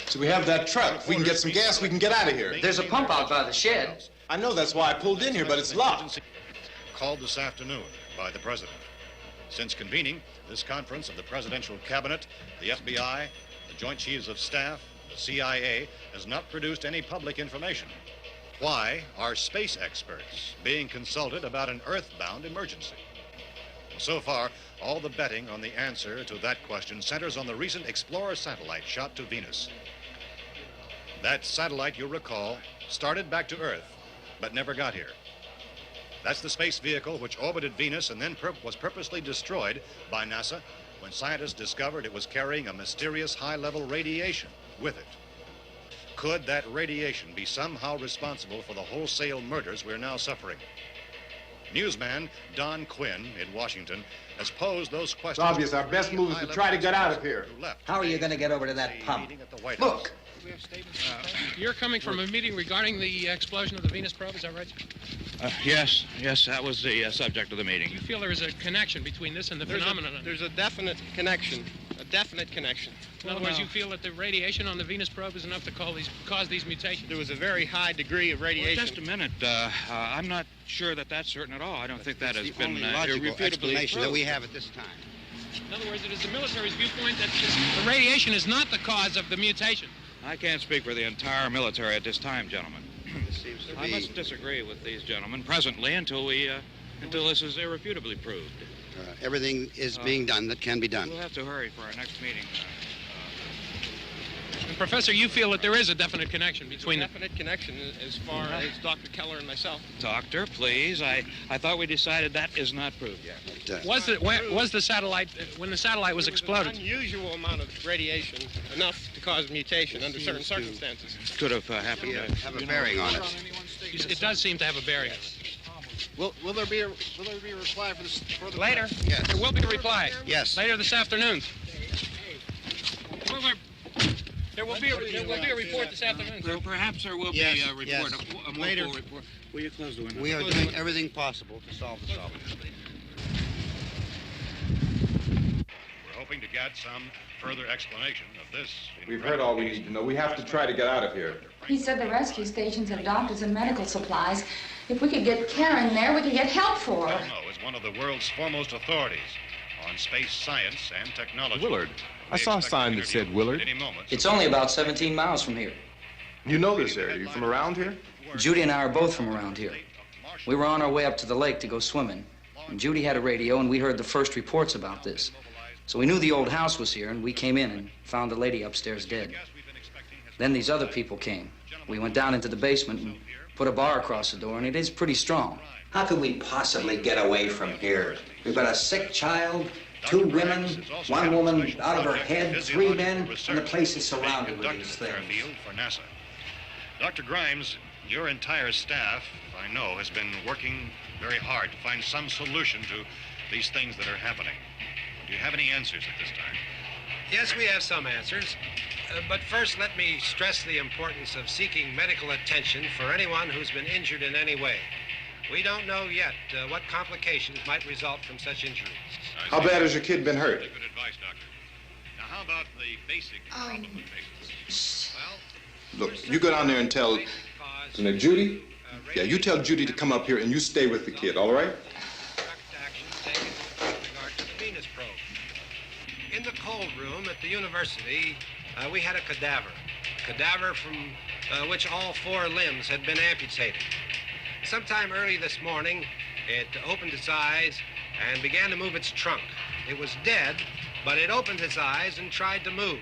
Speaker 7: So we have that truck. If we can get some gas, we can get out of here.
Speaker 8: There's a pump out by the shed.
Speaker 7: I know, that's why I pulled in here, but it's locked.
Speaker 3: Called this afternoon by the President. Since convening this conference of the Presidential Cabinet, the FBI, the Joint Chiefs of Staff, the CIA has not produced any public information. Why are space experts being consulted about an earthbound emergency? So far, all the betting on the answer to that question centers on the recent Explorer satellite shot to Venus. That satellite, you'll recall, started back to Earth, but never got here. That's the space vehicle which orbited Venus and then was purposely destroyed by NASA when scientists discovered it was carrying a mysterious high-level radiation with it. Could that radiation be somehow responsible for the wholesale murders we're now suffering? Newsman Don Quinn in Washington has posed those questions.
Speaker 7: It's obvious our best move is to try to get out of here.
Speaker 9: How are you going to get over to that pump?
Speaker 8: Look.
Speaker 13: You're coming from a meeting regarding the explosion of the Venus probe, is that right?
Speaker 14: Yes, that was the subject of the meeting.
Speaker 13: You feel there is a connection between this and the phenomenon?
Speaker 2: There's a definite connection.
Speaker 13: In other words, you feel that the radiation on the Venus probe is enough to cause these mutations?
Speaker 2: There was a very high degree of radiation.
Speaker 14: Well, just a minute. I'm not sure that that's certain at all. I don't think that has been
Speaker 15: logical explanation that we have at this time.
Speaker 13: In other words, it is the military's viewpoint that the radiation is not the cause of the mutation.
Speaker 14: I can't speak for the entire military at this time, gentlemen.
Speaker 15: This seems to
Speaker 14: I
Speaker 15: be...
Speaker 14: must disagree with these gentlemen presently until this is irrefutably proved.
Speaker 15: Everything is being done that can be done.
Speaker 14: We'll have to hurry for our next meeting.
Speaker 13: And Professor, you feel that there is a definite connection between them?
Speaker 2: Definite connection as far as Dr. Keller and myself.
Speaker 14: Doctor, please. I thought we decided that is not proved yet.
Speaker 13: Was the satellite, when the satellite was exploded?
Speaker 2: An unusual amount of radiation, enough to cause mutation under certain circumstances.
Speaker 14: Could have happened.
Speaker 15: Have a bearing on it.
Speaker 13: It does seem to have a bearing.
Speaker 15: Will there be a reply for this further?
Speaker 13: Later?
Speaker 15: Yes.
Speaker 13: There will be a reply.
Speaker 15: Yes.
Speaker 13: Later this afternoon. There will be a report this afternoon.
Speaker 14: Well, perhaps there will be a report,
Speaker 15: yes.
Speaker 14: a more
Speaker 15: Later.
Speaker 14: full report. Will you close the window?
Speaker 15: We are doing everything possible to solve the problem.
Speaker 3: We're hoping to get some further explanation of this.
Speaker 7: We've heard all we need to know. We have to try to get out of here.
Speaker 10: He said the rescue stations have doctors and medical supplies. If we could get care in there, we could get help for her.
Speaker 3: A.Romero is one of the world's foremost authorities on space science and technology.
Speaker 7: Willard. I saw a sign that said Willard.
Speaker 8: It's only about 17 miles from here.
Speaker 7: You know this area. You from around here?
Speaker 8: Judy and I are both from around here. We were on our way up to the lake to go swimming, and Judy had a radio, and we heard the first reports about this. So we knew the old house was here, and we came in and found the lady upstairs dead. Then these other people came. We went down into the basement and put a bar across the door, and it is pretty strong.
Speaker 9: How could we possibly get away from here? We've got a sick child, 2 women, 1 woman out of her head, 3 men, and the place is surrounded with these things.
Speaker 3: For NASA. Dr. Grimes, your entire staff, I know, has been working very hard to find some solution to these things that are happening. Do you have any answers at this time?
Speaker 2: Yes, we have some answers. But first, let me stress the importance of seeking medical attention for anyone who's been injured in any way. We don't know yet what complications might result from such injuries.
Speaker 7: How bad has your kid been hurt?
Speaker 3: Good advice, Doctor. Now, how about the basic problem of patients?
Speaker 7: Look, you go down there and tell Judy? Yeah, you tell Judy to come up here and you stay with the kid, all right?
Speaker 2: In the cold room at the university, we had a cadaver from which all 4 limbs had been amputated. Sometime early this morning, it opened its eyes and began to move its trunk. It was dead, but it opened its eyes and tried to move.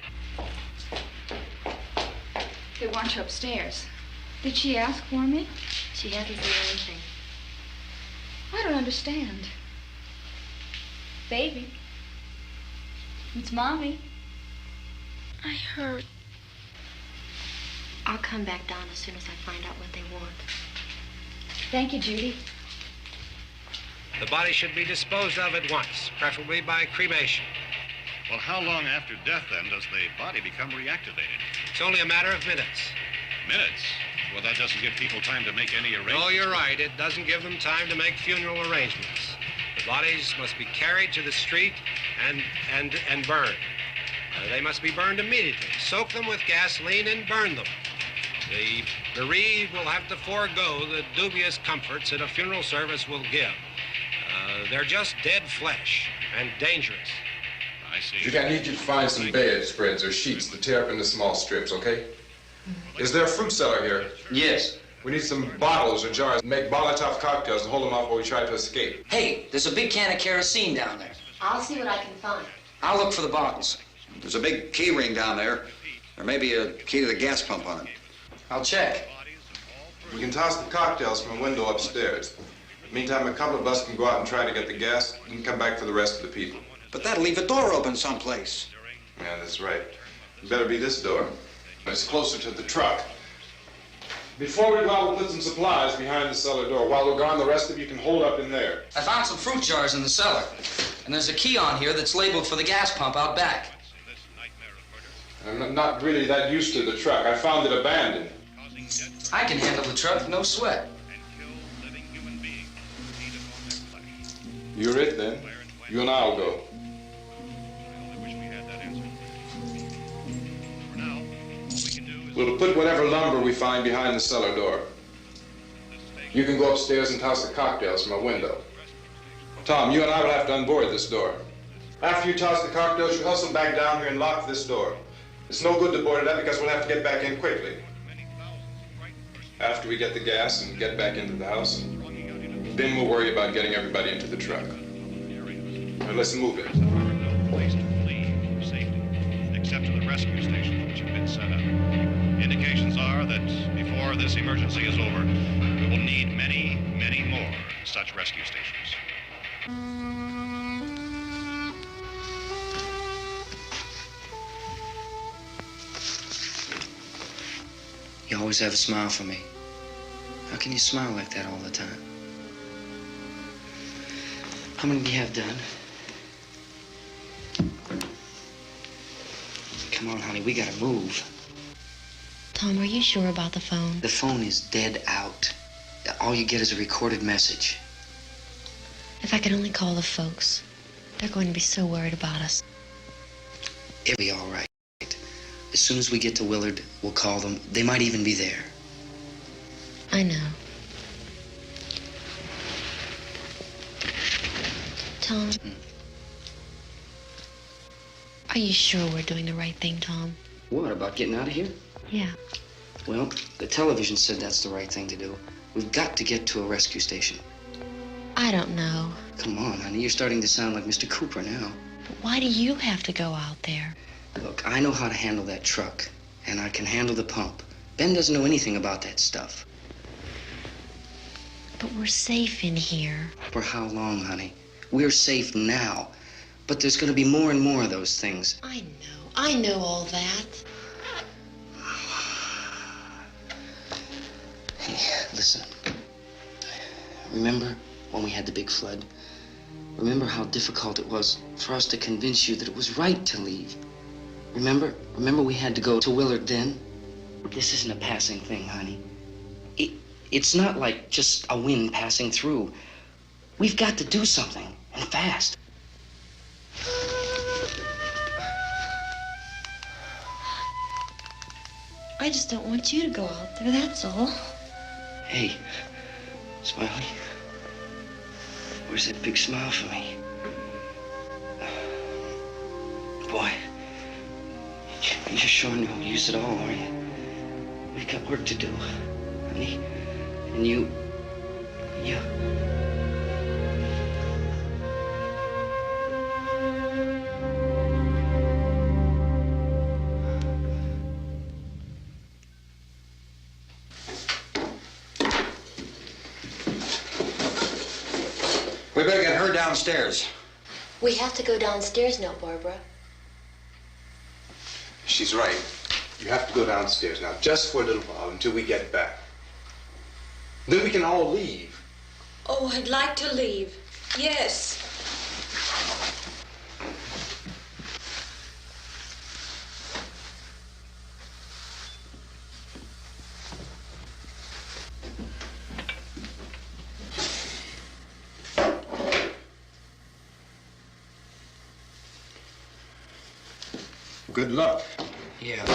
Speaker 10: They want you upstairs. Did she ask for me?
Speaker 16: She hasn't said anything.
Speaker 10: I don't understand. Baby. It's Mommy.
Speaker 16: I heard. I'll come back down as soon as I find out what they want.
Speaker 10: Thank you, Judy.
Speaker 2: The body should be disposed of at once, preferably by cremation.
Speaker 3: Well, how long after death, then, does the body become reactivated?
Speaker 2: It's only a matter of minutes.
Speaker 3: Minutes? Well, that doesn't give people time to make any arrangements.
Speaker 2: Oh, you're right. It doesn't give them time to make funeral arrangements. The bodies must be carried to the street and burned. They must be burned immediately. Soak them with gasoline and burn them. The bereaved will have to forego the dubious comforts that a funeral service will give. They're just dead flesh and dangerous.
Speaker 3: I see.
Speaker 7: Judy, I need you to find some bedspreads or sheets to tear up into small strips, okay? Is there a fruit cellar here?
Speaker 8: Yes.
Speaker 7: We need some bottles or jars. Make Molotov cocktails and hold them off while we try to escape.
Speaker 8: Hey, there's a big can of kerosene down there.
Speaker 16: I'll see what I can find.
Speaker 8: I'll look for the bottles.
Speaker 9: There's a big key ring down there. There may be a key to the gas pump on it.
Speaker 8: I'll check.
Speaker 7: We can toss the cocktails from a window upstairs. Meantime, a couple of us can go out and try to get the gas and come back for the rest of the people.
Speaker 9: But that'll leave a door open someplace.
Speaker 7: Yeah, that's right. It better be this door. It's closer to the truck. Before we go out, we'll put some supplies behind the cellar door. While we're gone, the rest of you can hold up in there.
Speaker 8: I found some fruit jars in the cellar. And there's a key on here that's labeled for the gas pump out back.
Speaker 7: I'm not really that used to the truck. I found it abandoned.
Speaker 8: I can handle the truck, no sweat.
Speaker 7: You're it, then. You and I'll go. We'll put whatever lumber we find behind the cellar door. You can go upstairs and toss the cocktails from a window. Tom, you and I will have to unboard this door. After you toss the cocktails, you hustle back down here and lock this door. It's no good to board it up because we'll have to get back in quickly. After we get the gas and get back into the house, then we'll worry about getting everybody into the truck. Now let's move it.
Speaker 3: Place to flee for safety, except to the rescue stations which have been set up. Indications are that before this emergency is over, we will need many, many more such rescue stations.
Speaker 8: You always have a smile for me. How can you smile like that all the time? How many do you have done? Come on, honey, we gotta move.
Speaker 17: Tom, are you sure about the phone?
Speaker 8: The phone is dead out. All you get is a recorded message.
Speaker 17: If I could only call the folks. They're going to be so worried about us.
Speaker 8: It'll be all right. As soon as we get to Willard, we'll call them. They might even be there.
Speaker 17: I know. Tom, are you sure we're doing the right thing, Tom?
Speaker 8: What, about getting out of here?
Speaker 17: Yeah.
Speaker 8: Well, the television said that's the right thing to do. We've got to get to a rescue station.
Speaker 17: I don't know.
Speaker 8: Come on, honey. You're starting to sound like Mr. Cooper now.
Speaker 17: But why do you have to go out there?
Speaker 8: Look, I know how to handle that truck, and I can handle the pump. Ben doesn't know anything about that stuff.
Speaker 17: But we're safe in here.
Speaker 8: For how long, honey? We're safe now. But there's going to be more and more of those things.
Speaker 17: I know all that.
Speaker 8: Hey, listen. Remember when we had the big flood? Remember how difficult it was for us to convince you that it was right to leave? Remember we had to go to Willard then? This isn't a passing thing, honey. It's not like just a wind passing through. We've got to do something, and fast.
Speaker 17: I just don't want you to go out there, that's all.
Speaker 8: Hey, Smiley. Where's that big smile for me? Boy, you're sure no use at all, are you? We've got work to do, honey. And you...
Speaker 9: We better get her downstairs.
Speaker 16: We have to go downstairs now, Barbara.
Speaker 7: She's right. You have to go downstairs now, just for a little while, until we get back. Then we can all leave.
Speaker 6: Oh, I'd like to leave. Yes.
Speaker 7: Good luck.
Speaker 8: Yeah.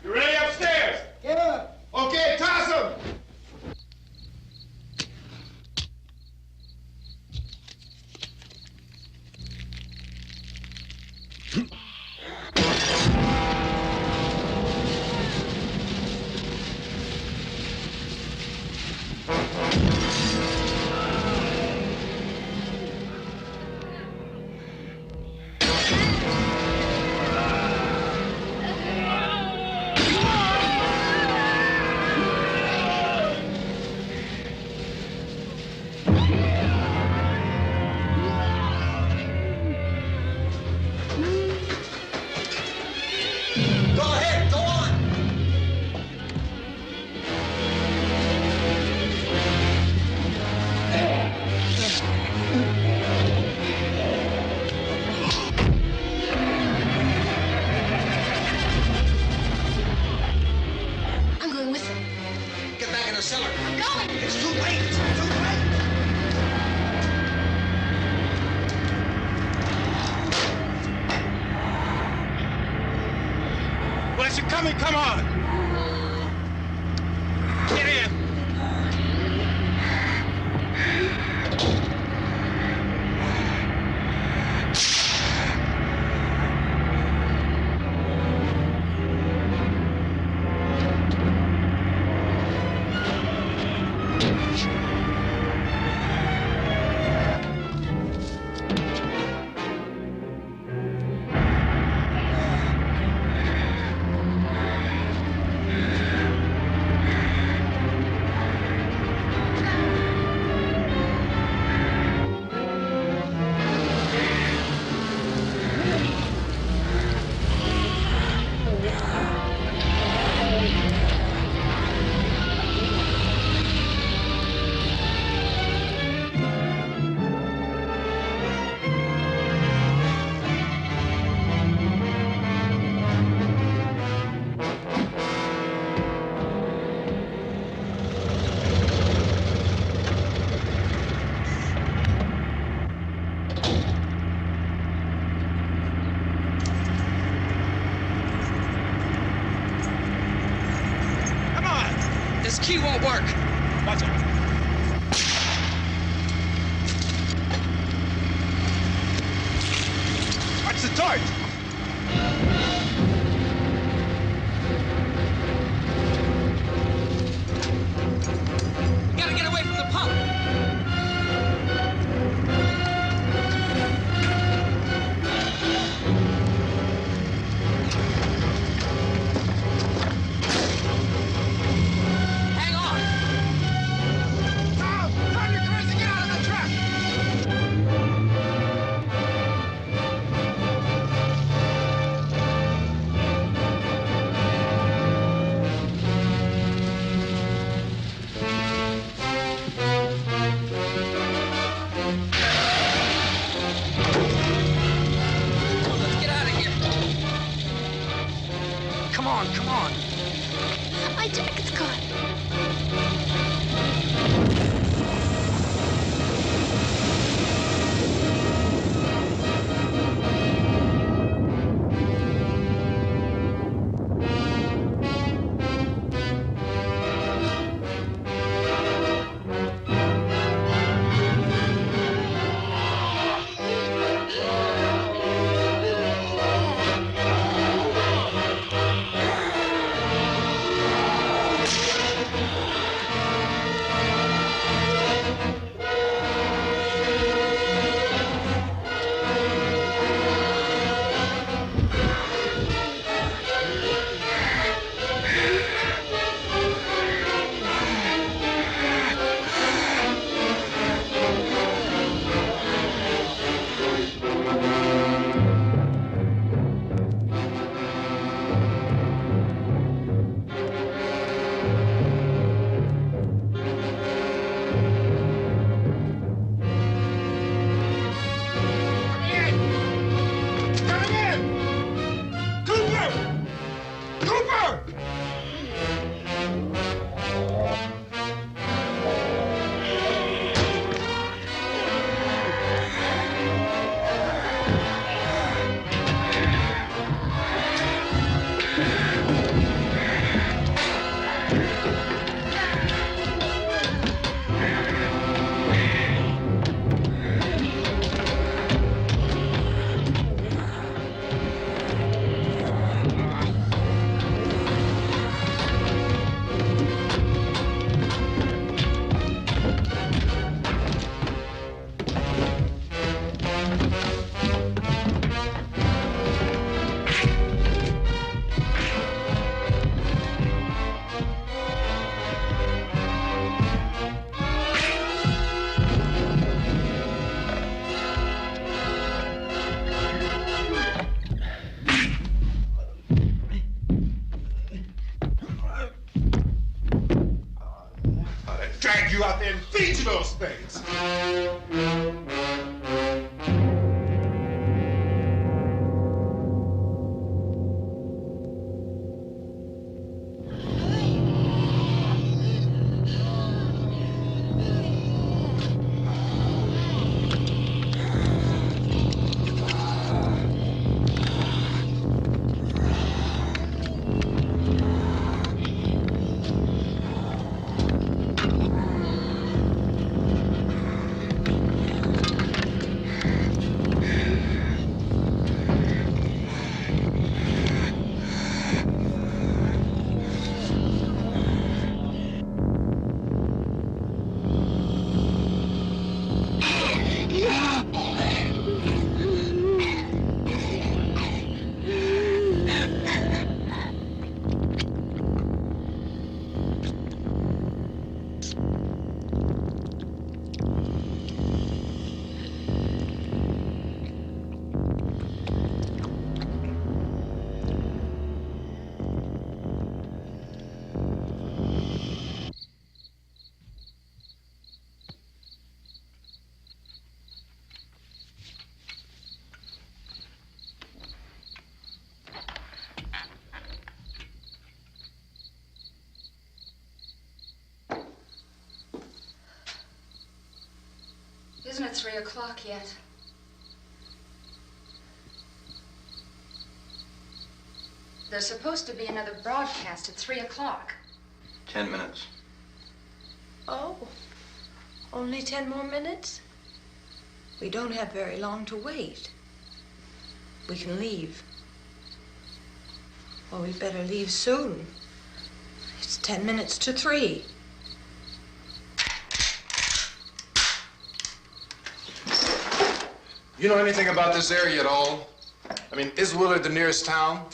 Speaker 12: You ready upstairs? Yeah. Okay, toss him.
Speaker 16: I'm going with them.
Speaker 9: Get back in the cellar.
Speaker 16: I'm going.
Speaker 9: It's too late. It's too late.
Speaker 12: Where's it coming? Come on. Get in.
Speaker 8: key won't work.
Speaker 12: Watch it. Watch the torch.
Speaker 8: We gotta get away from the pump. Hang on.
Speaker 12: Tom, drive your cars and get out of the truck.
Speaker 8: Let's get out of here. Come on, come on.
Speaker 16: My jacket's caught.
Speaker 12: Drag you out there and feed you those things.
Speaker 10: Isn't it 3 o'clock yet? There's supposed to be another broadcast at 3 o'clock.
Speaker 18: 10 minutes.
Speaker 6: Oh, only 10 more minutes? We don't have very long to wait. We can leave. Well, we'd better leave soon. It's 10 minutes to 3.
Speaker 7: You know anything about this area at all? I mean, is Willard the nearest town?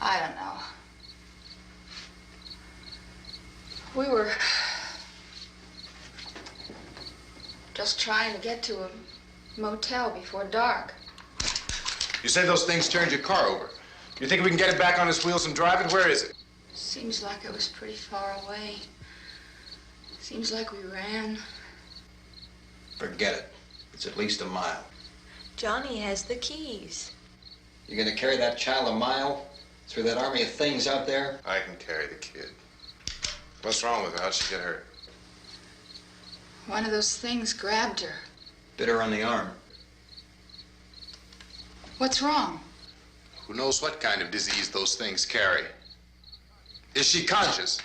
Speaker 10: I don't know. We were just trying to get to a motel before dark.
Speaker 7: You say those things turned your car over. You think we can get it back on its wheels and drive it? Where is it?
Speaker 10: Seems like it was pretty far away. Seems like we ran.
Speaker 9: Forget it. It's at least a mile.
Speaker 6: Johnny has the keys.
Speaker 9: You're gonna carry that child a mile through that army of things out there?
Speaker 7: I can carry the kid. What's wrong with her? How'd she get hurt?
Speaker 10: One of those things grabbed her.
Speaker 9: Bit her on the arm.
Speaker 10: What's wrong?
Speaker 7: Who knows what kind of disease those things carry? Is she conscious?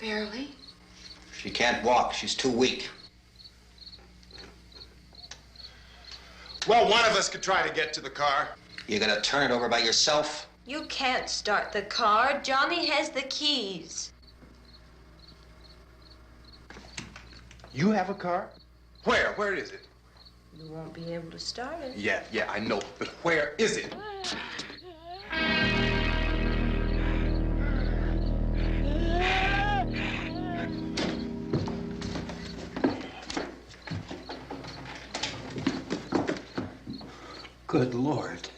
Speaker 10: Barely.
Speaker 9: She can't walk. She's too weak.
Speaker 7: Well, one of us could try to get to the car.
Speaker 9: You gonna turn it over by yourself?
Speaker 6: You can't start the car. Johnny has the keys.
Speaker 7: You have a car? Where? Where is it?
Speaker 6: You won't be able to start it.
Speaker 7: Yeah, I know. But where is it?
Speaker 9: Good Lord.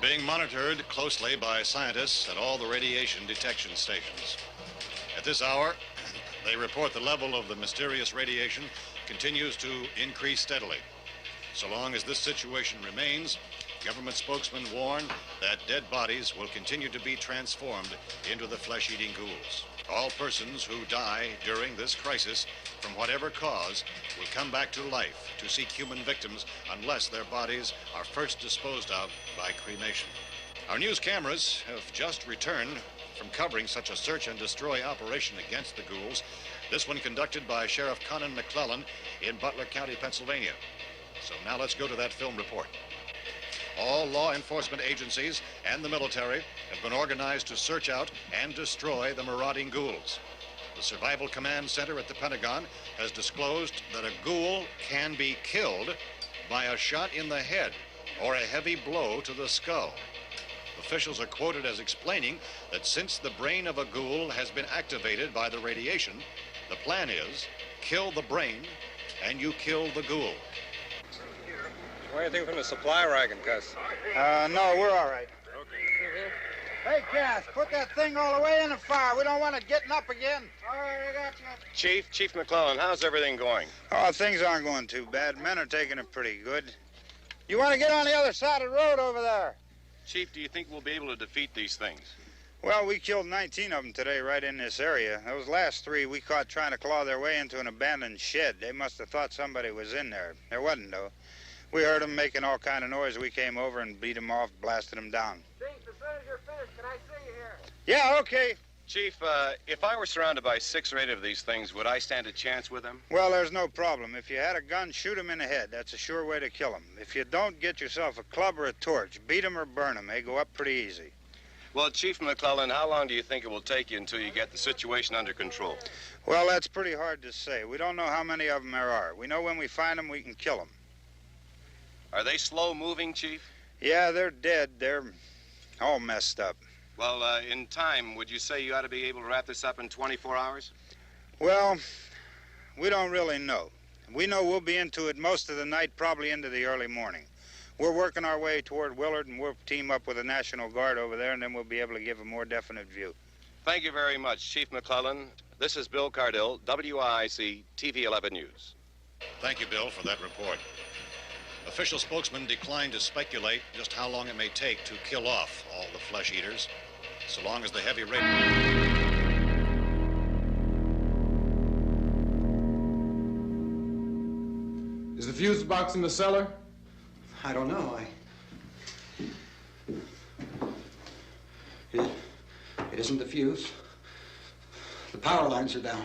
Speaker 3: Being monitored closely by scientists at all the radiation detection stations. At this hour, they report the level of the mysterious radiation continues to increase steadily. So long as this situation remains, government spokesmen warn that dead bodies will continue to be transformed into the flesh-eating ghouls. All persons who die during this crisis, from whatever cause, will come back to life to seek human victims unless their bodies are first disposed of by cremation. Our news cameras have just returned from covering such a search and destroy operation against the ghouls, this one conducted by Sheriff Conan McClellan in Butler County, Pennsylvania. So now let's go to that film report. All law enforcement agencies and the military have been organized to search out and destroy the marauding ghouls. The Survival Command Center at the Pentagon has disclosed that a ghoul can be killed by a shot in the head or a heavy blow to the skull. Officials are quoted as explaining that since the brain of a ghoul has been activated by the radiation, the plan is kill the brain and you kill the ghoul.
Speaker 12: What do you think from the supply wagon, Gus? No, we're all right.
Speaker 18: Hey, Cass, put that thing all the way in the fire. We don't want it getting up again. All right, I got you.
Speaker 12: Chief McClellan, how's everything going?
Speaker 18: Oh, things aren't going too bad. Men are taking it pretty good. You want to get on the other side of the road over there?
Speaker 12: Chief, do you think we'll be able to defeat these things?
Speaker 18: Well, we killed 19 of them today right in this area. Those last 3 we caught trying to claw their way into an abandoned shed. They must have thought somebody was in there. There wasn't, though. We heard them making all kind of noise. We came over and beat them off, blasted them down.
Speaker 19: Chief, as soon as you're finished, can I see you here?
Speaker 18: Yeah, okay.
Speaker 12: Chief, if I were surrounded by 6 or 8 of these things, would I stand a chance with them?
Speaker 18: Well, there's no problem. If you had a gun, shoot them in the head. That's a sure way to kill them. If you don't, get yourself a club or a torch. Beat them or burn them. They go up pretty easy.
Speaker 12: Well, Chief McClellan, how long do you think it will take you until you get the situation under control?
Speaker 18: Well, that's pretty hard to say. We don't know how many of them there are. We know when we find them, we can kill them.
Speaker 12: Are they slow-moving, Chief?
Speaker 18: Yeah, they're dead. They're all messed up.
Speaker 12: Well, in time, would you say you ought to be able to wrap this up in 24 hours?
Speaker 18: Well, we don't really know. We know we'll be into it most of the night, probably into the early morning. We're working our way toward Willard, and we'll team up with the National Guard over there, and then we'll be able to give a more definite view.
Speaker 12: Thank you very much, Chief McClellan. This is Bill Cardill, WIC TV 11 News.
Speaker 3: Thank you, Bill, for that report. Official spokesman declined to speculate just how long it may take to kill off all the flesh eaters, so long as the heavy rate...
Speaker 7: Is the fuse box in the cellar?
Speaker 9: I don't know. It isn't the fuse. The power lines are down.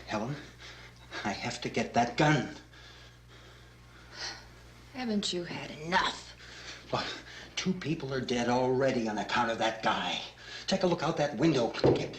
Speaker 9: Helen, I have to get that gun.
Speaker 6: Haven't you had enough?
Speaker 9: Look, 2 people are dead already on account of that guy. Take a look out that window. Get...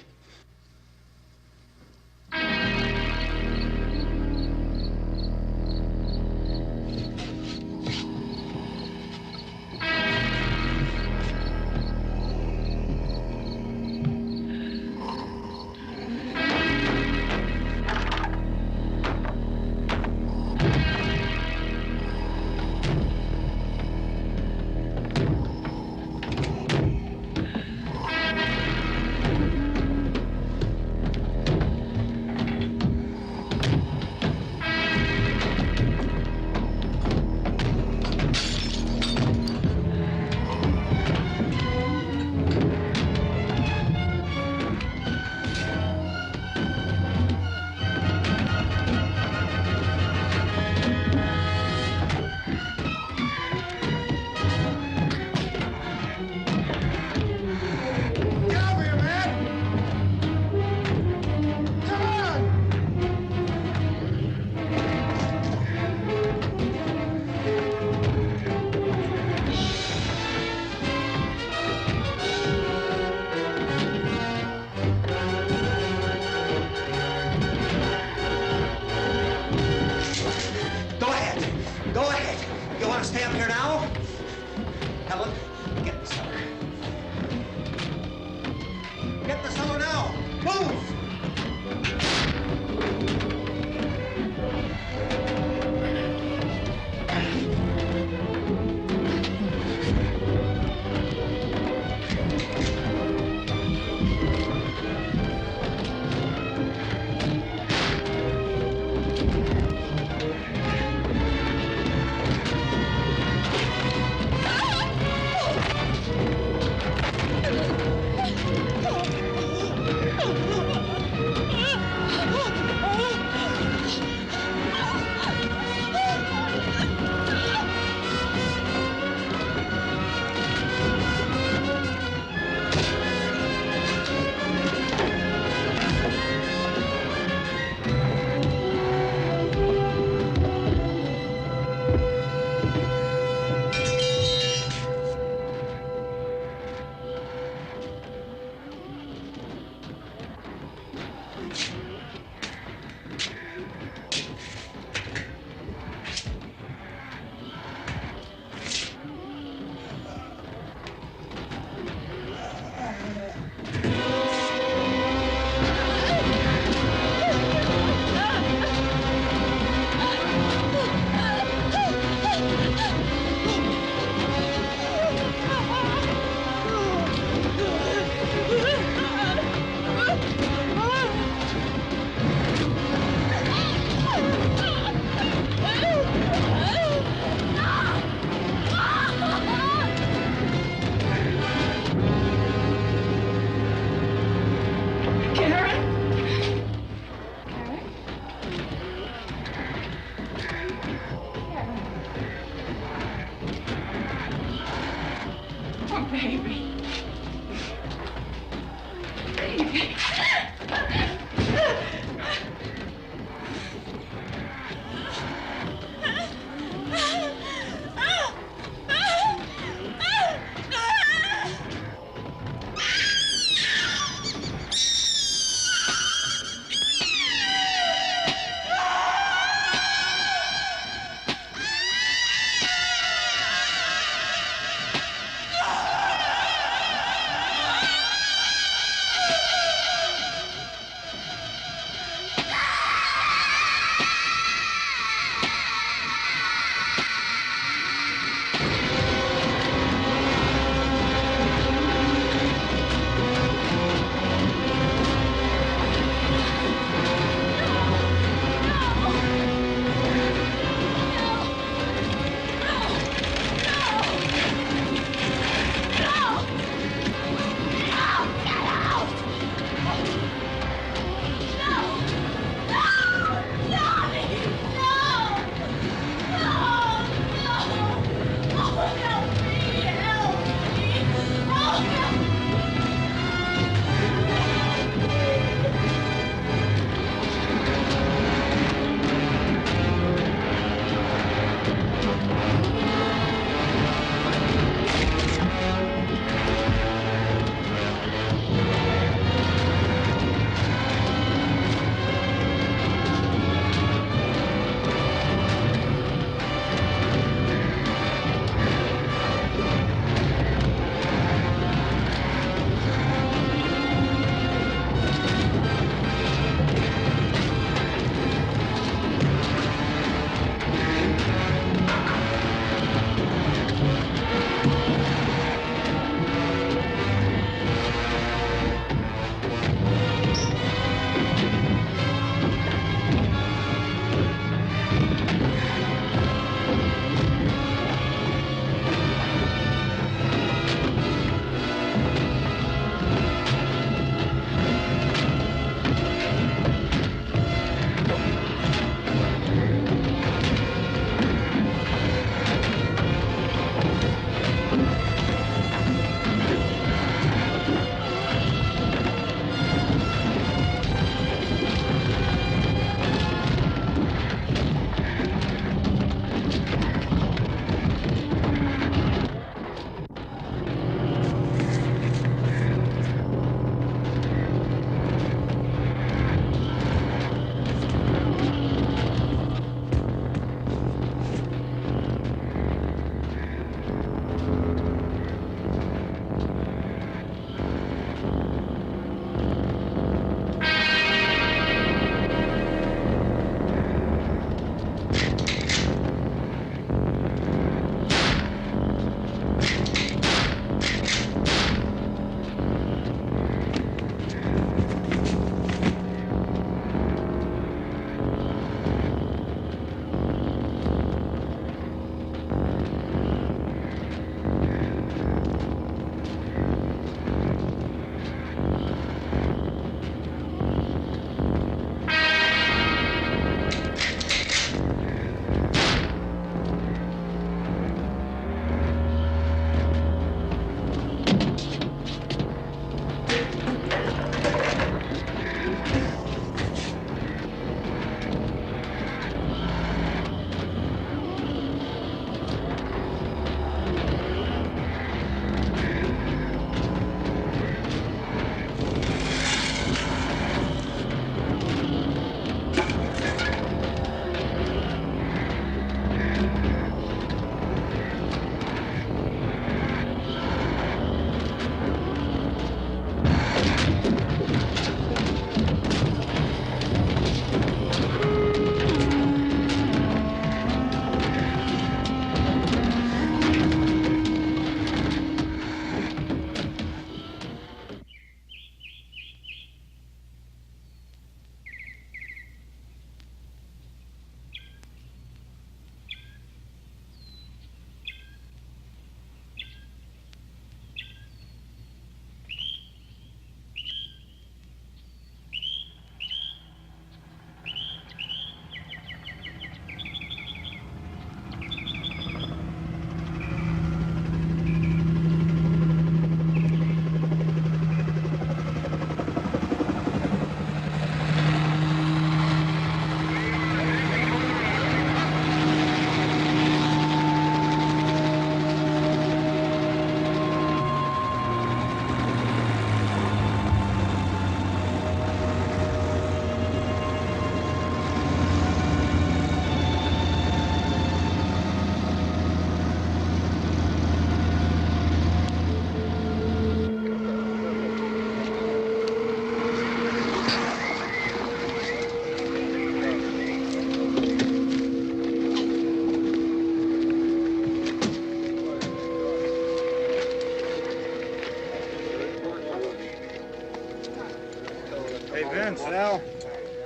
Speaker 18: Vince, Al,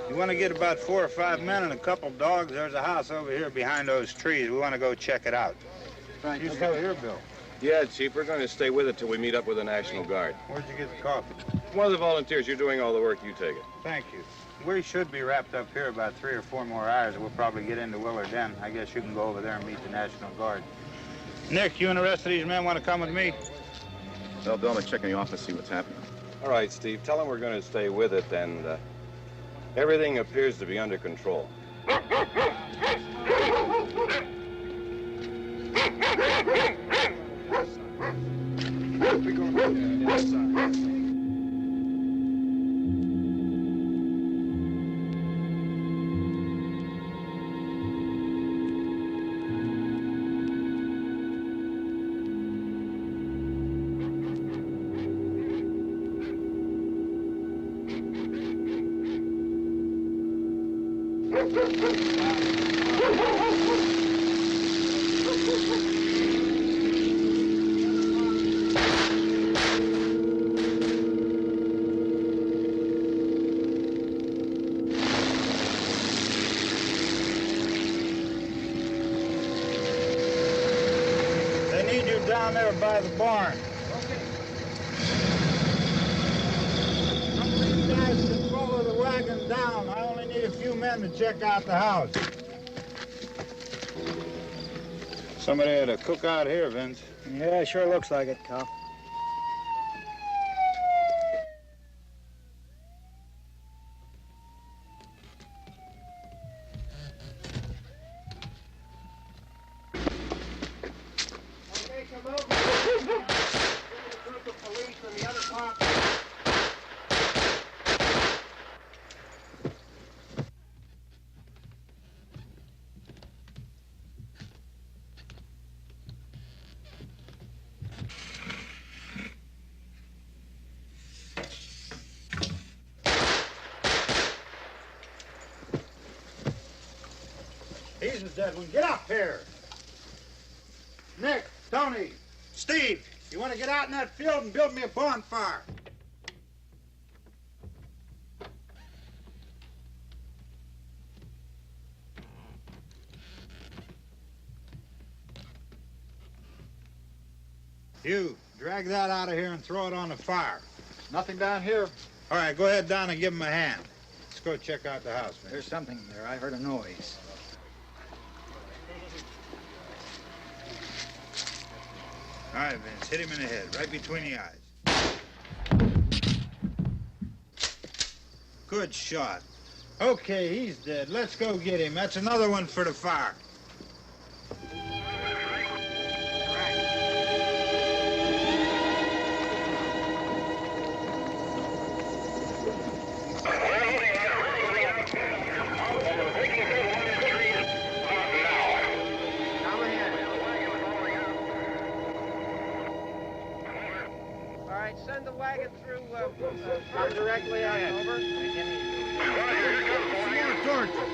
Speaker 18: you want to get about 4 or 5 men and a couple dogs? There's a house over here behind those trees. We want to go check it out.
Speaker 20: Right.
Speaker 18: You still here, Bill?
Speaker 12: Yeah, Chief, we're going to stay with it till we meet up with the National Guard.
Speaker 18: Where'd you get the coffee?
Speaker 12: One of the volunteers, you're doing all the work, you take it.
Speaker 18: Thank you. We should be wrapped up here about 3 or 4 more hours. We'll probably get into Willard Den. I guess you can go over there and meet the National Guard. Nick, you and the rest of these men want to come with me?
Speaker 12: Well, Bill, I'm going to check in the office, see what's happening. All right, Steve, tell them we're going to stay with it, and everything appears to be under control.
Speaker 20: We go inside.
Speaker 18: They need you down there by the barn. Some of these guys can follow the wagon down. I only need a few men to check out the house. Somebody had a cookout here, Vince.
Speaker 20: Yeah, sure looks like it, Cal.
Speaker 19: Okay, come over. There's a group of police and the other cops.
Speaker 18: He's the dead one. Get up here. Nick, Tony, Steve, you want to get out in that field and build me a bonfire? You, drag that out of here and throw it on the fire.
Speaker 20: Nothing down here.
Speaker 18: All right, go ahead down and give him a hand. Let's go check out the house, man.
Speaker 20: There's something there. I heard a noise.
Speaker 18: All right, Vince, hit him in the head, right between the eyes. Good shot. Okay, he's dead. Let's go get him. That's another one for the fire.
Speaker 19: All right, send the wagon through directly ahead. Over.
Speaker 18: Some more torches.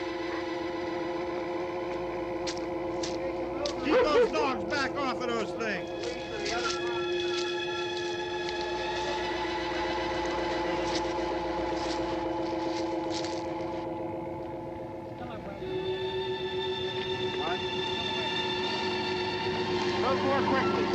Speaker 18: Keep those dogs back off of those things.
Speaker 19: Go more quickly.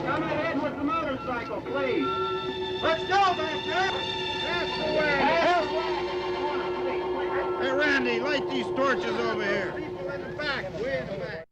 Speaker 19: Come ahead with the motorcycle, please. Let's go, Master. That's the way.
Speaker 18: Hey, Randy, light these torches over here.
Speaker 19: People in the back, way in the back.